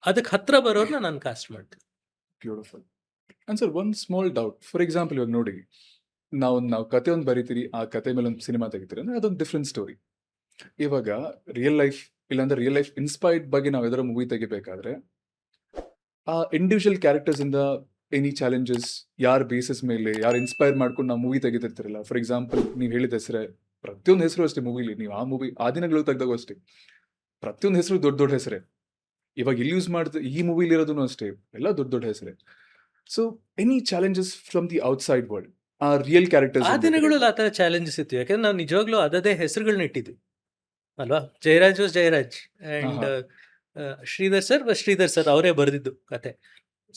ಅದಕ್ಕೆ ಹತ್ರ ಬರೋರ್ನ ನಾನು ಕಾಸ್ಟ್ ಮಾಡ್ತೀನಿ. ಬ್ಯೂಟಿಫುಲ್. ಆ್ಯಂಡ್ ಸರ್ ಒಂದು ಸ್ಮಾಲ್ ಡೌಟ್, ಫಾರ್ ಎಕ್ಸಾಂಪಲ್ ಇವಾಗ ನೋಡಿ, ನಾವು ಕತೆ ಒಂದು ಬರೀತೀರಿ, ಆ ಕತೆ ಮೇಲೆ ಒಂದು ಸಿನಿಮಾ ತೆಗಿತೀರಿ ಅಂದರೆ ಅದೊಂದು ಡಿಫ್ರೆಂಟ್ ಸ್ಟೋರಿ. ಇವಾಗ ರಿಯಲ್ ಲೈಫ್ ಇಲ್ಲಾಂದ್ರೆ ರಿಯಲ್ ಲೈಫ್ ಇನ್ಸ್ಪೈರ್ಡ್ ಬಗ್ಗೆ ನಾವು ಯಾವ್ದಾರ ಮೂವಿ ತೆಗಿಬೇಕಾದ್ರೆ ಆ ಇಂಡಿವಿಜುವಲ್ ಕ್ಯಾರೆಕ್ಟರ್ಸ್ ಇಂದ ಎನಿ ಚಾಲೆಂಜಸ್, ಯಾರ ಬೇಸಿಸ್ ಮೇಲೆ ಯಾರು ಇನ್ಸ್ಪೈರ್ ಮಾಡ್ಕೊಂಡು ನಾವು ಮೂವಿ ತೆಗಿತಿರ್ತಿರಲ್ಲ. ಫಾರ್ ಎಕ್ಸಾಂಪಲ್ ನೀವು ಹೇಳಿದ ಹೆಸರೇ, ಪ್ರತಿಯೊಂದು ಹೆಸರು ಅಷ್ಟೇ ಮೂವಿಲಿ, ನೀವು ಆ ಮೂವಿ ಆ ದಿನಗಳು ತೆಗ್ದಾಗೂ ಅಷ್ಟೇ ಪ್ರತಿಯೊಂದು ಹೆಸರು ದೊಡ್ಡ ದೊಡ್ಡ ಹೆಸರೇ. ಇವಾಗ ಇಲ್ಲಿ ಯೂಸ್ ಮಾಡಿದ ಈ ಮೂವಿಲಿ ಇರೋದೂ ಅಷ್ಟೇ ಎಲ್ಲ ದೊಡ್ಡ ದೊಡ್ಡ ಹೆಸರೇ. So any challenges from the outside world ಆ ರಿಯಲ್ ಕ್ಯಾರೆಕ್ಟರ್ಸ್ ಆ ದಿನಗಳಲ್ಲಿ ಆ ಥರ ಚಾಲೆಂಜಸ್ ಇತ್ತು. ಯಾಕಂದ್ರೆ ನಾವು ನಿಜವಾಗ್ಲೂ ಅದದೇ ಹೆಸರುಗಳನ್ನ ಇಟ್ಟಿದ್ವಿ ಅಲ್ವಾ. ಜಯರಾಜ್ ಜಯರಾಜ್ ಅಂಡ್ ಶ್ರೀಧರ್ ಸರ್ ಅವರೇ ಬರೆದಿದ್ದು ಕತೆ.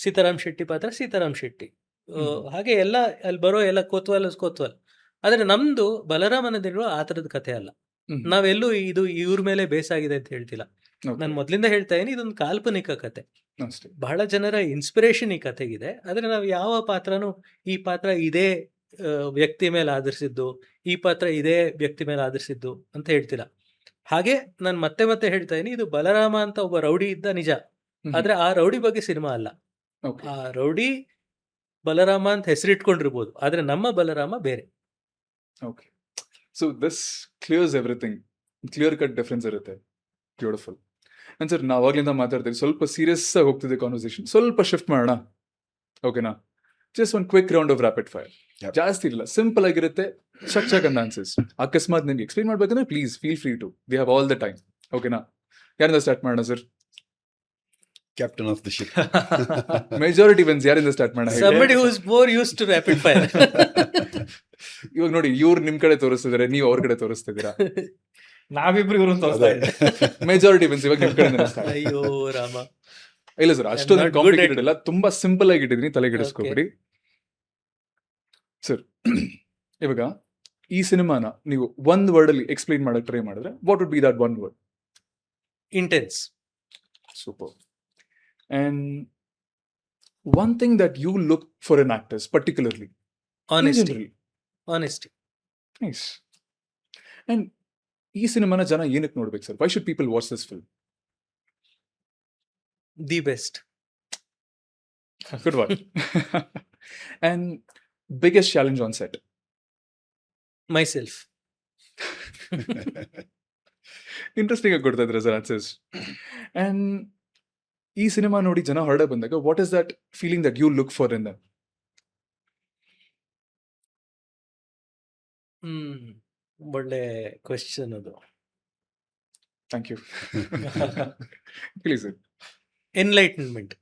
ಸೀತಾರಾಮ್ ಶೆಟ್ಟಿ ಪಾತ್ರ ಸೀತಾರಾಮ್ ಶೆಟ್ಟಿ. ಹಾಗೆ ಎಲ್ಲ ಅಲ್ಲಿ ಬರೋ ಎಲ್ಲ ಕೋತ್ವಾಲ್. ಆದ್ರೆ ನಮ್ದು ಬಲರಾಮನ ದಿನಗಳು ಆ ಥರದ ಕತೆ ಅಲ್ಲ. ನಾವೆಲ್ಲೂ ಇದು ಇವ್ರ ಮೇಲೆ ಬೇಸಾಗಿದೆ ಅಂತ ಹೇಳ್ತಿಲ್ಲ. ನಾನು ಮೊದಲಿಂದ ಹೇಳ್ತಾ ಇದೀನಿ, ಇದೊಂದು ಕಾಲ್ಪನಿಕ ಕತೆ. ಬಹಳ ಜನರ ಇನ್ಸ್ಪಿರೇಷನ್ ಈ ಕತೆಗಿದೆ. ಆದ್ರೆ ನಾವು ಯಾವ ಪಾತ್ರನೂ ಈ ಪಾತ್ರ ಇದೇ ವ್ಯಕ್ತಿ ಮೇಲೆ ಆಧರಿಸಿದ್ದು, ಈ ಪಾತ್ರ ಇದೇ ವ್ಯಕ್ತಿ ಮೇಲೆ ಆಧರಿಸಿದ್ದು ಅಂತ ಹೇಳ್ತಿಲ್ಲ. ಹಾಗೆ ನಾನು ಮತ್ತೆ ಹೇಳ್ತಾ ಇದೀನಿ, ಇದು ಬಲರಾಮ ಅಂತ ಒಬ್ಬ ರೌಡಿ ಇದ್ದ ನಿಜ. ಆದ್ರೆ ಆ ರೌಡಿ ಬಗ್ಗೆ ಸಿನಿಮಾ ಅಲ್ಲ. ಆ ರೌಡಿ ಬಲರಾಮ ಅಂತ ಹೆಸರಿಟ್ಕೊಂಡಿರ್ಬೋದು, ಆದ್ರೆ ನಮ್ಮ ಬಲರಾಮ ಬೇರೆ. Okay, so this clears everything. Clear cut difference ಇರುತ್ತೆ. ಬ್ಯೂಟಿಫುಲ್. ಅಂಡ್ ಸರ್ ನಾವು ಅವಾಗಲಿಂದ ಮಾತಾಡ್ತೀವಿ, ಸ್ವಲ್ಪ ಸೀರಿಯಸ್ ಆಗಿ ಹೋಗ್ತಿದೆ ಕಾನ್ವರ್ಸೇಷನ್, ಸ್ವಲ್ಪ ಶಿಫ್ಟ್ ಮಾಡೋಣ ಓಕೆನಾ? ಜಸ್ಟ್ ಒಂದು quick round of rapid fire. ಜಾಸ್ತಿ ಇಲ್ಲ, ಸಿಂಪಲ್ ಆಗಿರುತ್ತೆ. ಚಕ್ ಅಂತ ಆನ್ಸರ್ಸ್. ಅಕಸ್ಮಾತ್ ನಿಮ್ಗೆ ಎಕ್ಸ್ಪ್ಲೈನ್ ಮಾಡ್ಬೇಕಂದ್ರೆ please feel free to, we have all the time. ಓಕೆನಾ? ಯಾರಿಂದ ಸ್ಟಾರ್ಟ್ ಮಾಡೋಣ sir? Captain of the ship. Majority wins. ಯಾರಿಂದ ಸ್ಟಾರ್ಟ್ ಮಾಡೋಣ? Somebody who is more used to rapid fire. ಇವಾಗ ನೋಡಿ, ಇವ್ರು ನಿಮ್ ಕಡೆ ತೋರಿಸ್ತಿದಾರೆ, ನೀವು ಅವ್ರ ಕಡೆ ತೋರಿಸ್ತಿದ್ದೀರಾ. ನಾವಿಬ್ರು ಇವ್ರನ್ನ ತೋರಿಸ್ತಾ ಇದ್ದೀವಿ. Majority wins. ಇವಾಗ ನಿಮ್ ಕಡೆ ಅಯ್ಯೋ ರಾಮ. ಇಲ್ಲ ಸರ್, ಅಷ್ಟೊಂದು ಕಾಂಪ್ಲಿಕೇಟೆಡ್ ಇಲ್ಲ, ತುಂಬಾ ಸಿಂಪಲ್ ಆಗಿ ಇಟ್ಟಿದ್ದೀನಿ, ತಲೆಗೆಡಿಸ್ಕೋಬೇಡಿ ಸರ್. ಇವಾಗ ಈ ಸಿನಿಮಾನ ನೀವು ಒಂದ್ ವರ್ಡ್ ಅಲ್ಲಿ ಎಕ್ಸ್ಪ್ಲೈನ್ ಮಾಡಕ್ ಟ್ರೈ ಮಾಡಿದ್ರೆ what would be that one word? Intense. Super. And one thing that you look for in actors particularly? Honesty. Nice. And ಈ ಸಿನಿಮಾನ ಜನ ಏನಕ್ಕೆ ನೋಡ್ಬೇಕು sir? Why should people watch this film? The best. Good one. And biggest challenge on set? Myself. Interesting ಆಗಿ ಕೊಡ್ತಾ ಇದ್ರೆ sir answers. And ಈ cinema ನೋಡಿ ಜನ ಹೊರಡೆ ಬಂದಾಗ what is that feeling that you look for in them? ಒಳ್ಳೆ question ಅದು. Thank you. Please sir. Enlightenment.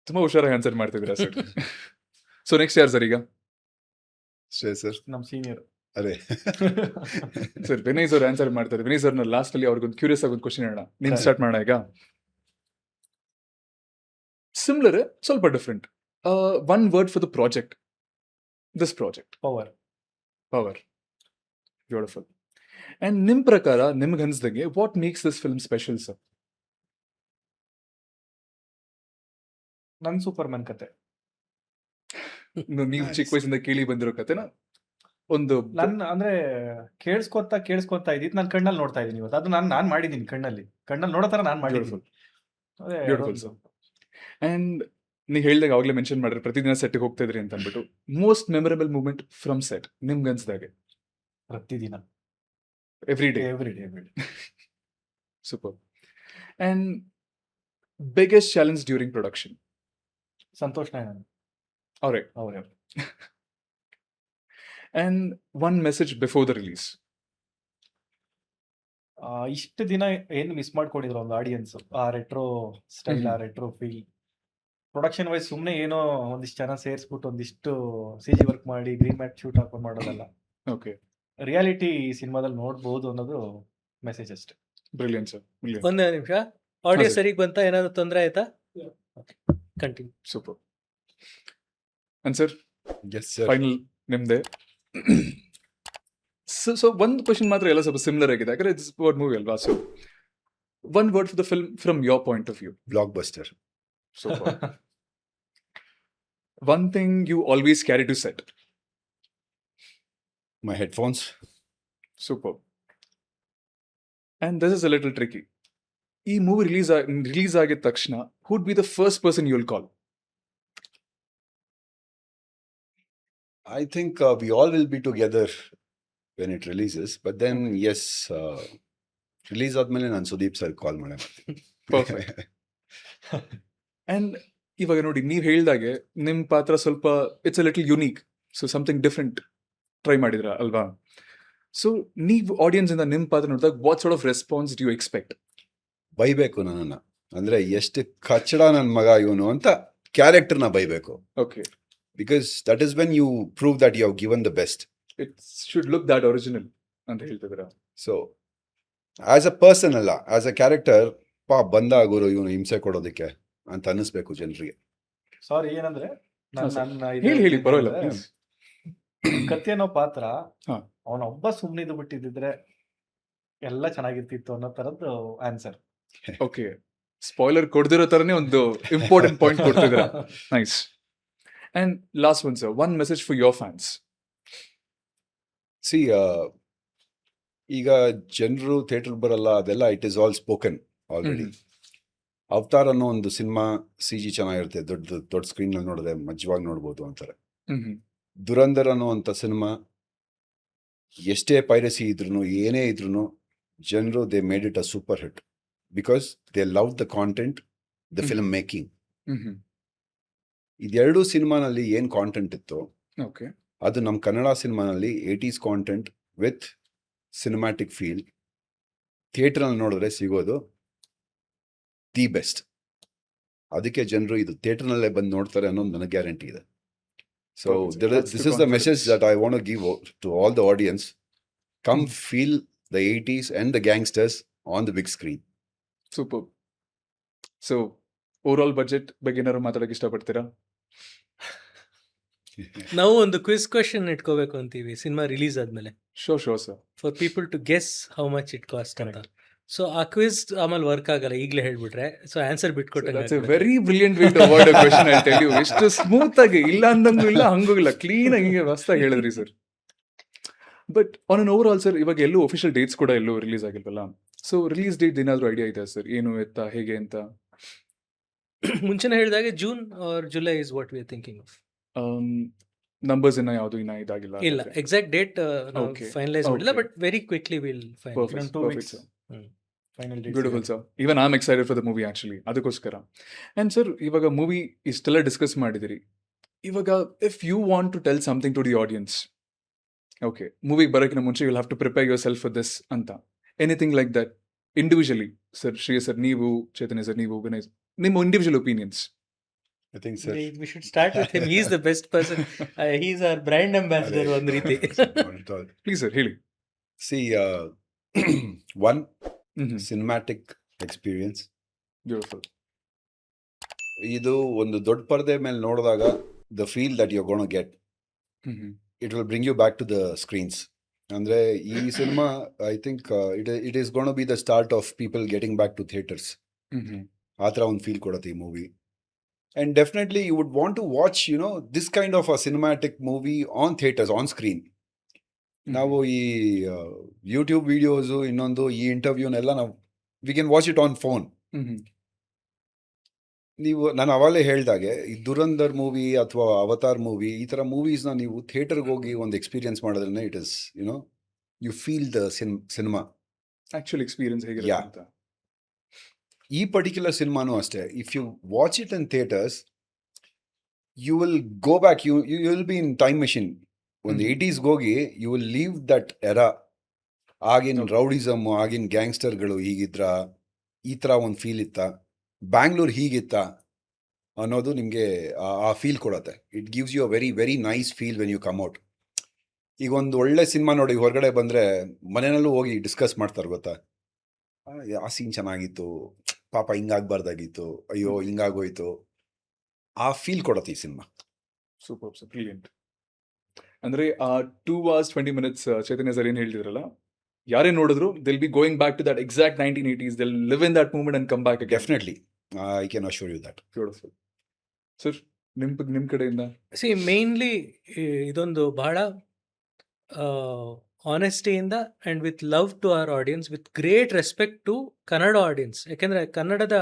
ತುಂಬಾ ಹುಷಾರಾಗಿ ಆನ್ಸರ್ ಮಾಡ್ತಿದ್ದೀರಾ ಸರ್. ಸೊ ನೆಕ್ಸ್ಟ್ ಯಾರು ಸರ್ ಈಗ? ಸರ್ ನಮ್ ಸೀನಿಯರ್. ಅರೆ ಸರ್ ವಿನಯ್ ಸರ್ ಆನ್ಸರ್ ಮಾಡ್ತಾರೆ. ವಿನಯ್ ಸರ್ನ ಲಾಸ್ಟ್ ಅಲ್ಲಿ ಅವ್ರಿಗೊಂದು ಕ್ಯೂರಿಯಸ್ ಆಗಿ ಒಂದು ಕ್ವಶನ್ ಹೇಳೋಣ. ನೀನ್ ಸ್ಟಾರ್ಟ್ ಮಾಡೋಣ ಈಗ. Similar, ಸ್ವಲ್ಪ different. One word for the project. This project. Power. Beautiful. And ನಿಮ್ ಪ್ರಕಾರ, ನಿಮ್ಗೆ ಅನ್ಸ್ದಂಗೆ what makes this film special, sir? ನನ್ ಸೂಪರ್ಮನ್ ಕತೆ. ನೀವು ಚಿಕ್ಕ ವಯಸ್ಸಿಂದ ಕೇಳಿ ಬಂದಿರೋ ಕತೆನ ಒಂದು ನನ್ನ ಅಂದ್ರೆ ಕೇಳಿಸ್ಕೊತಾ ಇದ್ದಿದ್ದು ನಾನು ಕಣ್ಣಲ್ಲಿ ನೋಡ್ತಾ ಇದ್ದೀನಿ ಇವತ್ತು. ಅದು ನಾನು ಮಾಡಿದ್ದೀನಿ ಕಣ್ಣಲ್ಲಿ ನೋಡೋ ತರ ನಾನು ಮಾಡಿದ್ದೀನಿ. Beautiful sir. ಅಂಡ್ ನೀವು ಹೇಳ್ದಾಗ ಆಗ್ಲೇ ಮೆನ್ಷನ್ ಮಾಡ್ರಿ ಪ್ರತಿದಿನ ಸೆಟ್ಗೆ ಹೋಗ್ತಾ ಇದ್ರಿ ಅಂತ ಅಂದ್ಬಿಟ್ಟು. Most memorable moment from set ನಿಮ್ಗೆ ಅನ್ಸ್ದಾಗೆ? ಪ್ರತಿದಿನ, every day. Super. And biggest challenge during production? Santosh Nayak ಅವರೇ. And one message before the release? ಇಷ್ಟು ದಿನ ಏನು ಮಿಸ್ ಮಾಡ್ಕೊಂಡಿದ್ರು ಒಂದು ಆಡಿಯನ್ಸ್, ಆ ರೆಟ್ರೋ ಸ್ಟೈಲ್, ಆ ರೆಟ್ರೋ ಫೀಲ್. ಪ್ರೊಡಕ್ಷನ್ ವೈಸ್ ಸುಮ್ಮನೆ ಏನೋ ಒಂದಿಷ್ಟು ಜನ ಸೇರಿಸ್ಬಿಟ್ಟು ಒಂದಿಷ್ಟು CG ವರ್ಕ್ ಮಾಡಿ ಗ್ರೀನ್ ಮ್ಯಾಟ್ ಶೂಟ್ ಹಾಕೊಂಡು ಮಾಡೋದಲ್ಲ. ಓಕೆ, ರಿಯಾಲಿಟಿ ಈ ಸಿನಿಮಾದಲ್ಲಿ ನೋಡ್ಬೋದು ಅನ್ನೋದು ಮೆಸೇಜ್ ಅಷ್ಟೇ. Brilliant sir. ಒಂದೇ ನಿಮಿಷ, ಆಡಿಯೋ ಸರಿಗೆ ಬಂತ? ಏನಾದ್ರು ತೊಂದರೆ ಆಯ್ತಾ? Continue. Super. Answer yes sir. Final ನಿಮ್ದೆ. ಸೊ ಒಂದು ಕ್ವಶನ್ ಮಾತ್ರ ಎಲ್ಲ ಸ್ವಲ್ಪ ಸಿಮಿಲರ್ ಆಗಿದೆ, ಯಾಕಂದ್ರೆ ಇಟ್ಸ್ ಅಬೌಟ್ ಮೂವಿ ಅಲ್ವಾ. So one word for the film from your point of view? Blockbuster. Super. One thing you always carry to set. My headphones. Superb. And this is a little tricky. ಈ movie release ಆಗಿದ ತಕ್ಷಣ who'd be the first person you'll call? I think we all will be together when it releases. But then, yes, release ಆದ್ಮೇಲೆ ನಾನು Sudeep sir call ಮಾಡೇ ಮಾಡ್ತೀನಿ. Perfect. And ಇವಾಗ ನೋಡಿ, ನೀವು ಹೇಳ್ದಾಗೆ ನಿಮ್ಮ ಪಾತ್ರ ಸ್ವಲ್ಪ it's a little unique, so something different try ಮಾಡಿದ್ರ ಅಲ್ವಾ? ಸೊ ನೀವು ಆಡಿಯನ್ಸ್ ಇಂದ ನಿಮ್ಮ ಪಾತ್ರ ನೋಡಿದಾಗ what sort of response do you expect? ಬೈಬೇಕು ನನ್ನನ್ನ, ಅಂದ್ರೆ ಎಷ್ಟು ಕಚ್ಚಡ ನನ್ನ ಮಗ ಇವನು ಅಂತ ಕ್ಯಾರೆಕ್ಟರ್ನ ಬೈಬೇಕು. Okay, because that is when you prove that you have given the best. It should look that original ಅಂತ ಹೇಳ್ತಿದ್ದೀರಾ? ಸೊ ಆಸ್ ಅ ಪರ್ಸನ್ ಅಲ್ಲ, ಆಸ್ ಅ ಕ್ಯಾರೆಕ್ಟರ್ ಬಂದ ಗುರು ಇವನು ಹಿಂಸೆ ಕೊಡೋದಕ್ಕೆ ಅಂತ ಅನ್ನಿಸ್ಬೇಕು ಜನರಿಗೆ. ಸಾರಿ, ಏನಂದ್ರೆ ಹೇಳಿ ಪರವಾಗಿಲ್ಲ please. ಕತ್ತಿ ಅನ್ನೋ ಪಾತ್ರ ಹಾ. ಅವನೊಬ್ಬ ಸುಮ್ಮನಿದ್ದು ಬಿಟ್ಟಿದ್ರೆ ಎಲ್ಲ ಚೆನ್ನಾಗಿರ್ತಿತ್ತು ಅನ್ನೋ ತರದ್ದು ಆನ್ಸರ್. ಓಕೆ, ಸ್ಪಾಯ್ಲರ್ ಕೊಡ್ದಿರೋ ತರನೇ ಒಂದು ಇಂಪಾರ್ಟೆಂಟ್ ಪಾಯಿಂಟ್ ಕೊಡ್ತಿದ್ದೀರಾ. Nice. And last one sir, one message for your fans. See, ಈಗ ಜನರು ಥಿಯೇಟರ್ ಬರಲ್ಲ, ಅದೆಲ್ಲ it is all spoken already. Avatar ಅನ್ನೋ ಒಂದು ಸಿನಿಮಾ CG ಚೆನ್ನಾಗಿರುತ್ತೆ, ದೊಡ್ಡ ಸ್ಕ್ರೀನ್ ನಲ್ಲಿ ನೋಡಿದ್ರೆ ಮಜ್ವಾಗಿ ನೋಡ್ಬೋದು ಅಂತಾರೆ. ದುರಂಧರ್ ಅನ್ನುವಂಥ ಸಿನಿಮಾ ಎಷ್ಟೇ ಪೈರಸಿ ಇದ್ರು ಏನೇ ಇದ್ರು ಜನರು they made it a super hit because they love the content, the film making. ಇದೆರಡು ಸಿನಿಮಾನಲ್ಲಿ ಏನ್ ಕಾಂಟೆಂಟ್ ಇತ್ತು, ಓಕೆ, ಅದು ನಮ್ಮ ಕನ್ನಡ ಸಿನಿಮಾನಲ್ಲಿ 80s content with cinematic feel ಥಿಯೇಟರ್ನಲ್ಲಿ ನೋಡಿದ್ರೆ ಸಿಗೋದು ದಿ ಬೆಸ್ಟ್. ಅದಕ್ಕೆ ಜನರು ಇದು ಥಿಯೇಟರ್ನಲ್ಲೇ ಬಂದು ನೋಡ್ತಾರೆ ಅನ್ನೋದು ನನಗೆ ಗ್ಯಾರಂಟಿ ಇದೆ. So this is the message that I want to give to all the audience. Come feel the 80s and the gangsters on the big screen. Super. So over budget ಬಗ್ಗೆ ಏನಾದ್ರು ಮಾತಾಡಕ್ಕೆ ಇಷ್ಟಪಡ್ತೀರಾ? ನಾವು ಒಂದು ಕ್ವಿಸ್ ಕ್ವೆಶ್ಚನ್ ಇಟ್ಕೋಬೇಕು ಅಂತೀವಿ cinema release ಆದ್ಮೇಲೆ, sure sir, for people to guess how much it cost ಅಂತ. ಸೊ ಆ ಕ್ವಿಸ್ ಆಮೇಲೆ ವರ್ಕ್ ಆಗಲ್ಲ ಈಗಲೇ ಹೇಳ್ಬಿಟ್ರೆ, so answer That's a very brilliant way to avoid a question, I'll tell you. ಎಷ್ಟು ಸ್ಮೂತ್ ಆಗಿ, ಇಲ್ಲ ಅಂದಂಗೂ ಇಲ್ಲ ಹಂಗೂ ಇಲ್ಲ, ಕ್ಲೀನ್ ಆಗಿ ಹೊಸದಾಗಿ ಹೇಳಿದ್ರಿ sir. But on an overall sir, ಇವಾಗ ಎಲ್ಲೂ ಅಫಿಷಿಯಲ್ ಡೇಟ್ಸ್ ಕೂಡ ಎಲ್ಲೂ ರಿಲೀಸ್ ಆಗಿಲ್ವಲ್ಲ, ಸೊ ರಿಲೀಸ್ ಡೇಟ್ ಏನಾದರೂ ಐಡಿಯಾ ಇದೆ ಸರ್, ಏನು ಎತ್ತ ಹೇಗೆ ಅಂತ? ಮುಂಚೆನೇ ಹೇಳಿದಾಗೆ June or July is what we are thinking of. Numbers ಇನ್ನ ಯಾವುದು ಇನ್ನ ಇದಾಗಿಲ್ಲ? ಇಲ್ಲ, ಎಕ್ಸಾಕ್ಟ್ ಡೇಟ್ Okay. ಫೈನಲೈಸ್ ಮಾಡಿಲ್ಲ, Okay. But very quickly will final. Perfect, 2 perfect, weeks. sir. Final date. Beautiful sir. Even I am excited for the movie actually, ಅದಕ್ಕೋಸ್ಕರ. And sir, ಇವಾಗ movie ಇಷ್ಟೆಲ್ಲ discuss ಮಾಡಿದಿರಿ, ಇವಾಗ if you want to tell something to the audience, okay, ಮೂವಿಗೆ ಬರೋಕ್ಕಿಂತ ಮುಂಚೆ you have to prepare yourself for this ಅಂತ, anything like that individually? Sir, Shreyas sir, ನೀವು, ಚೈತನ್ಯ ಸರ್, ನೀವು, ವಿನಯ್, ನಿಮ್ಮ individual opinions. I think, sir. We should start with him. He is the best person. He is our brand ambassador ಒಂದು ರೀತಿ. Please sir ಹೇಳಿ. See, one cinematic experience. Beautiful. ಇದು ಒಂದು ದೊಡ್ಡ ಪರದೆ ಮೇಲೆ ನೋಡಿದಾಗ the feel that you gonna get, it will bring you back to the screens. ಅಂದ್ರೆ ಈ cinema I think it is gonna be the start of people getting back to theatres. ಆ ಥರ ಒಂದು ಫೀಲ್ ಕೊಡುತ್ತೆ ಈ movie. And definitely you would want to watch, this kind of a cinematic movie on theaters, on screen. ನಾವು ಈ YouTube videos, ಇನ್ನೊಂದು ಈ ಇಂಟರ್ವ್ಯೂನೆಲ್ಲ ನಾವು we can watch it on phone. ನೀವು, ನಾನು ಅವಾಗಲೇ ಹೇಳ್ದಾಗೆ ಈ ದುರಂಧರ್ ಮೂವಿ ಅಥವಾ ಅವತಾರ್ ಮೂವಿ, ಈ ಥರ ಮೂವೀಸ್ನ ನೀವು ಥಿಯೇಟರ್ಗೆ ಹೋಗಿ ಒಂದು ಎಕ್ಸ್ಪೀರಿಯನ್ಸ್ ಮಾಡಿದ್ರೆ it is you feel the cinema actual experience ಹೇಗಿರುತ್ತೆ Yeah. ಅಂತ. ಈ ಪರ್ಟಿಕ್ಯುಲರ್ ಸಿನಿಮಾನು ಅಷ್ಟೇ, if you watch it in theatres you will go back, you will be in time machine. ಒಂದು 80s ಹೋಗಿ you will leave that era. ಆಗಿನ rowdyism, ಆಗಿನ ಗ್ಯಾಂಗ್ಸ್ಟರ್ಗಳು ಹೀಗಿದ್ರ, ಈ ಥರ ಒಂದು ಫೀಲ್ ಇತ್ತ, ಬ್ಯಾಂಗ್ಳೂರ್ ಹೀಗಿತ್ತ ಅನ್ನೋದು ನಿಮಗೆ ಆ ಫೀಲ್ ಕೊಡುತ್ತೆ. It gives you a very very nice feel when you come out. ಈಗ ಒಂದು ಒಳ್ಳೆ ಸಿನಿಮಾ ನೋಡಿ ಹೊರಗಡೆ ಬಂದರೆ ಮನೆಯಲ್ಲೂ ಹೋಗಿ ಡಿಸ್ಕಸ್ ಮಾಡ್ತಾರೆ, ಗೊತ್ತಾ, ಆ ಸೀನ್ ಚೆನ್ನಾಗಿತ್ತು, ಪಾಪ ಹಿಂಗಾಗಬಾರ್ದಾಗಿತ್ತು, ಅಯ್ಯೋ ಹಿಂಗಾಗೋಯ್ತು, ಆ ಫೀಲ್ ಕೊಡುತ್ತೆ ಈ ಸಿನಿಮಾ. Super sir, brilliant. ಅಂದ್ರೆ ಆ 2 hours 20 minutes ಚೈತನ್ಯ ಸರ್ ಏನು ಹೇಳ್ತಿದ್ರಲ್ಲ, ಯಾರೇ ನೋಡಿದ್ರು they'll be going back to that exact 1980s, they'll live in that moment and come back again. Definitely, I can assure you that. Beautiful. Sir, ನಿಮ್ ಕಡೆಯಿಂದ? Mainly ಇದೊಂದು ಬಹಳ ಆನೆಸ್ಟಿಯಿಂದ and with love to our audience, with great respect to Kannada audience. ಯಾಕೆಂದರೆ ಕನ್ನಡದ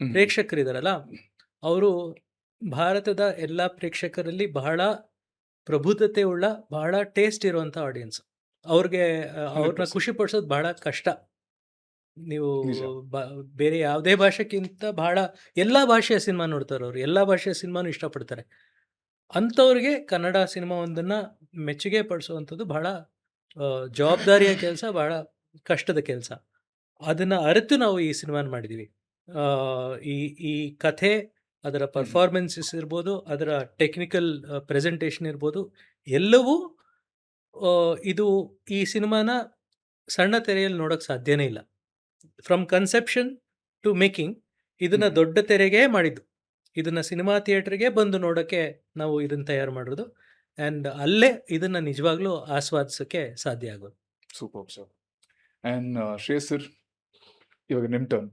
ಪ್ರೇಕ್ಷಕರಿದಾರಲ್ಲ, ಅವರು ಭಾರತದ ಎಲ್ಲ ಪ್ರೇಕ್ಷಕರಲ್ಲಿ ಬಹಳ ಪ್ರಬುದ್ಧತೆ ಉಳ್ಳ, ಬಹಳ ಟೇಸ್ಟ್ ಇರುವಂಥ ಆಡಿಯನ್ಸ್. ಅವ್ರಿಗೆ ಅವ್ರನ್ನ ಖುಷಿ ಪಡಿಸೋದು ಬಹಳ ಕಷ್ಟ. ನೀವು ನಿಜ. ಬೇರೆ ಯಾವುದೇ ಭಾಷೆಗಿಂತ ಬಹಳ ಎಲ್ಲ ಭಾಷೆಯ ಸಿನಿಮಾ ನೋಡ್ತಾರೆ ಅವರು, ಎಲ್ಲ ಭಾಷೆಯ ಸಿನಿಮಾನು ಇಷ್ಟಪಡ್ತಾರೆ. ಅಂಥವ್ರಿಗೆ ಕನ್ನಡ ಸಿನಿಮಾ ಒಂದನ್ನು ಮೆಚ್ಚುಗೆ ಪಡಿಸುವಂಥದ್ದು ಬಹಳ ಜವಾಬ್ದಾರಿಯ ಕೆಲಸ, ಬಹಳ ಕಷ್ಟದ ಕೆಲಸ. ಅದನ್ನು ಅರಿತು ನಾವು ಈ ಸಿನಿಮಾನ ಮಾಡಿದ್ದೀವಿ. ಈ ಈ ಕಥೆ, ಅದರ ಪರ್ಫಾರ್ಮೆನ್ಸಸ್ ಇರ್ಬೋದು, ಅದರ ಟೆಕ್ನಿಕಲ್ ಪ್ರೆಸೆಂಟೇಷನ್ ಇರ್ಬೋದು, ಎಲ್ಲವೂ ಇದು ಈ ಸಿನಿಮಾನ ಸಣ್ಣ ತೆರೆಯಲ್ಲಿ ನೋಡೋಕ್ಕೆ ಸಾಧ್ಯನೇ ಇಲ್ಲ. ಫ್ರಮ್ ಕನ್ಸೆಪ್ಷನ್ ಟು ಮೇಕಿಂಗ್ ಇದನ್ನು ದೊಡ್ಡ ತೆರೆಗೆ ಮಾಡಿದ್ದು. ಇದನ್ನು ಸಿನಿಮಾ ಥಿಯೇಟ್ರಿಗೆ ಬಂದು ನೋಡೋಕ್ಕೆ ನಾವು ಇದನ್ನು ತಯಾರು ಮಾಡಿರೋದು. ಆ್ಯಂಡ್ ಅಲ್ಲೇ ಇದನ್ನು ನಿಜವಾಗ್ಲೂ ಆಸ್ವಾದಿಸೋಕ್ಕೆ ಸಾಧ್ಯ ಆಗೋದು. Super sir. And Shreyas sir, ಇವಾಗ ನಿಮ್ಮ ಟರ್ನ್.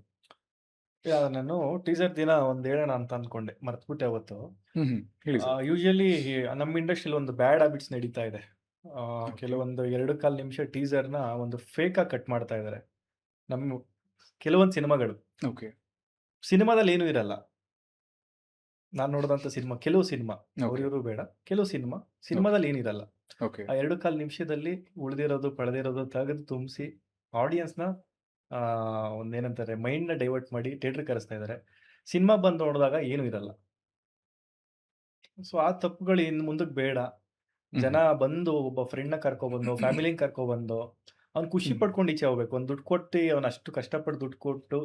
ನಾನು ಟೀಸರ್ ದಿನ ಒಂದು ಹೇಳೋಣ ಅಂತ ಅಂದ್ಕೊಂಡೆ, ಮರ್ತ್ಬಿಟ್ಟೆ ಅವತ್ತು. ಹೇಳಿ ಸರ್. ಯೂಶಲಿ ನಮ್ಮ ಇಂಡಸ್ಟ್ರಿಲಿ ಒಂದು ಬ್ಯಾಡ್ ಹ್ಯಾಬಿಟ್ಸ್ ನಡೀತಾ ಇದೆ. ಕೆಲವೊಂದು 2-1/4 ನಿಮಿಷ ಟೀಸರ್ನ ಒಂದು ಫೇಕಾಗಿ ಕಟ್ ಮಾಡ್ತಾ ಇದ್ದಾರೆ ನಮ್ಮ ಕೆಲವೊಂದು ಸಿನಿಮಾಗಳು. ಓಕೆ. ಸಿನಿಮಾದಲ್ಲಿ ಏನೂ ಇರಲ್ಲ. ನಾನು ನೋಡಿದಂಥ ಸಿನಿಮಾ, ಕೆಲವು ಸಿನಿಮಾ, Okay. ಅವ್ರಿವರು ಬೇಡ, ಕೆಲವು ಸಿನಿಮಾದಲ್ಲಿ ಏನಿರಲ್ಲ. ಓಕೆ. ಆ 2-1/4 ನಿಮಿಷದಲ್ಲಿ ಉಳಿದಿರೋದು ಪಡೆದಿರೋದು ತೆಗೆದು ತುಂಬಿಸಿ ಆಡಿಯನ್ಸ್ನ ಒಂದೇನಂತಾರೆ ಮೈಂಡ್ನ ಡೈವರ್ಟ್ ಮಾಡಿ ಥಿಯೇಟ್ರ್ ಕರೆಸ್ತಾ ಇದ್ದಾರೆ. ಸಿನಿಮಾ ಬಂದು ನೋಡಿದಾಗ ಏನೂ ಇರಲ್ಲ. ಸೊ ಆ ತಪ್ಪುಗಳು ಇನ್ನು ಮುಂದಕ್ಕೆ ಬೇಡ. ಜನ ಬಂದು ಒಬ್ಬ ಫ್ರೆಂಡ್ನ ಕರ್ಕೊಬಂದು, ಫ್ಯಾಮಿಲಿನ ಕರ್ಕೊಬಂದು, ಅವ್ನು ಖುಷಿ ಪಡ್ಕೊಂಡು ಈಚೆ ಹೋಗ್ಬೇಕು. ಒಂದು ದುಡ್ಡು ಕೊಟ್ಟು, ಅವ್ನು ಅಷ್ಟು ಕಷ್ಟಪಟ್ಟು ದುಡ್ಡು ಕೊಟ್ಟು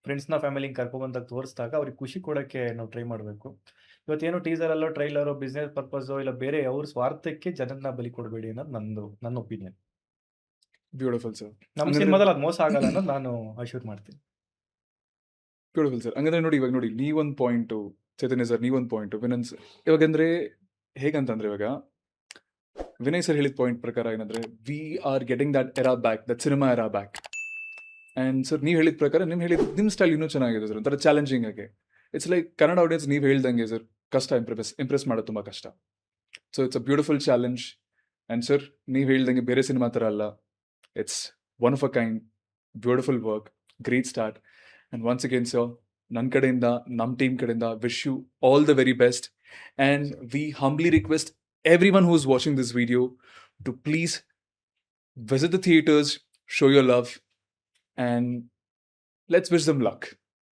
ಫ್ರೆಂಡ್ಸ್ನ ಫ್ಯಾಮಿಲಿನ ಕರ್ಕೊಬಂದಾಗ ತೋರಿಸಿದಾಗ ಅವ್ರಿಗೆ ಖುಷಿ ಕೊಡೋಕ್ಕೆ ನಾವು ಟ್ರೈ ಮಾಡಬೇಕು. ಇವತ್ತೇನು ಟೀಸರಲ್ಲೋ ಟ್ರೈಲರೋ ಬಿಸ್ನೆಸ್ ಪರ್ಪಸ್ಸೋ ಇಲ್ಲ ಬೇರೆ ಅವ್ರ ಸ್ವಾರ್ಥಕ್ಕೆ ಜನನ್ನ ಬಲಿ ಕೊಡಬೇಡಿ ಅನ್ನೋದು ನನ್ನ ಒಪಿನಿಯನ್. Beautiful sir. ನಮ್ಮ ಸಿನಿಮಾದಲ್ಲಿ ಅದು ಮೋಸ ಆಗಲ್ಲ ಅನ್ನೋದು ನಾನು ಅಶ್ಯೂರ್ ಮಾಡ್ತೀನಿ. Beautiful sir. ಹಂಗಂದ್ರೆ ನೋಡಿ, ಇವಾಗ ನೋಡಿ, ನೀವೊಂದು ಪಾಯಿಂಟು, ಚೈತನ್ಯ ಸರ್ ನೀವೊಂದು ಪಾಯಿಂಟು, ಇವಾಗಂದ್ರೆ ಹೇಗಂತಂದ್ರೆ, ಇವಾಗ ವಿನಯ್ ಸರ್ ಹೇಳಿದ ಪಾಯಿಂಟ್ ಪ್ರಕಾರ ಏನಂದ್ರೆ, we are getting that era back, that cinema era back. And sir ನೀವು ಹೇಳಿದ ಪ್ರಕಾರ ನಿಮ್ಮ ಸ್ಟೈಲ್ ಇನ್ನೂ ಚೆನ್ನಾಗಿದೆ ಸರ್, ಒಂಥರ ಚಾಲೆಂಜಿಂಗ್ ಆಗಿ. ಇಟ್ಸ್ ಲೈಕ್ ಕನ್ನಡ ಆಡಿಯನ್ಸ್ ನೀವು ಹೇಳ್ದಂಗೆ ಸರ್ ಕಷ್ಟ, ಇಂಪ್ರೆಸ್ ಮಾಡೋದು ತುಂಬ ಕಷ್ಟ. So it's a beautiful challenge. And sir ನೀವು ಹೇಳ್ದಂಗೆ ಬೇರೆ ಸಿನಿಮಾ ಥರ ಅಲ್ಲ, it's one of a kind, beautiful work, great start. And once again sir, ನನ್ನ ಕಡೆಯಿಂದ, ನಮ್ಮ ಟೀಮ್ ಕಡೆಯಿಂದ wish you all the very best. And we humbly request everyone who's watching this video to please visit the theaters, show your love, and let's wish them luck.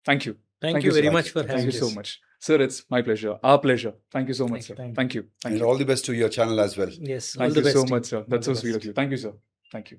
Thank you. Thank you very so much for Thank having you us. so much. Sir, it's my pleasure. Our pleasure. Thank you so much, Thank sir. you. Thank you. Thank And you. all the best to your channel as well. Yes, all Thank the you best. so much, sir. That's All so the sweet best. of you. Thank you, sir. Thank you.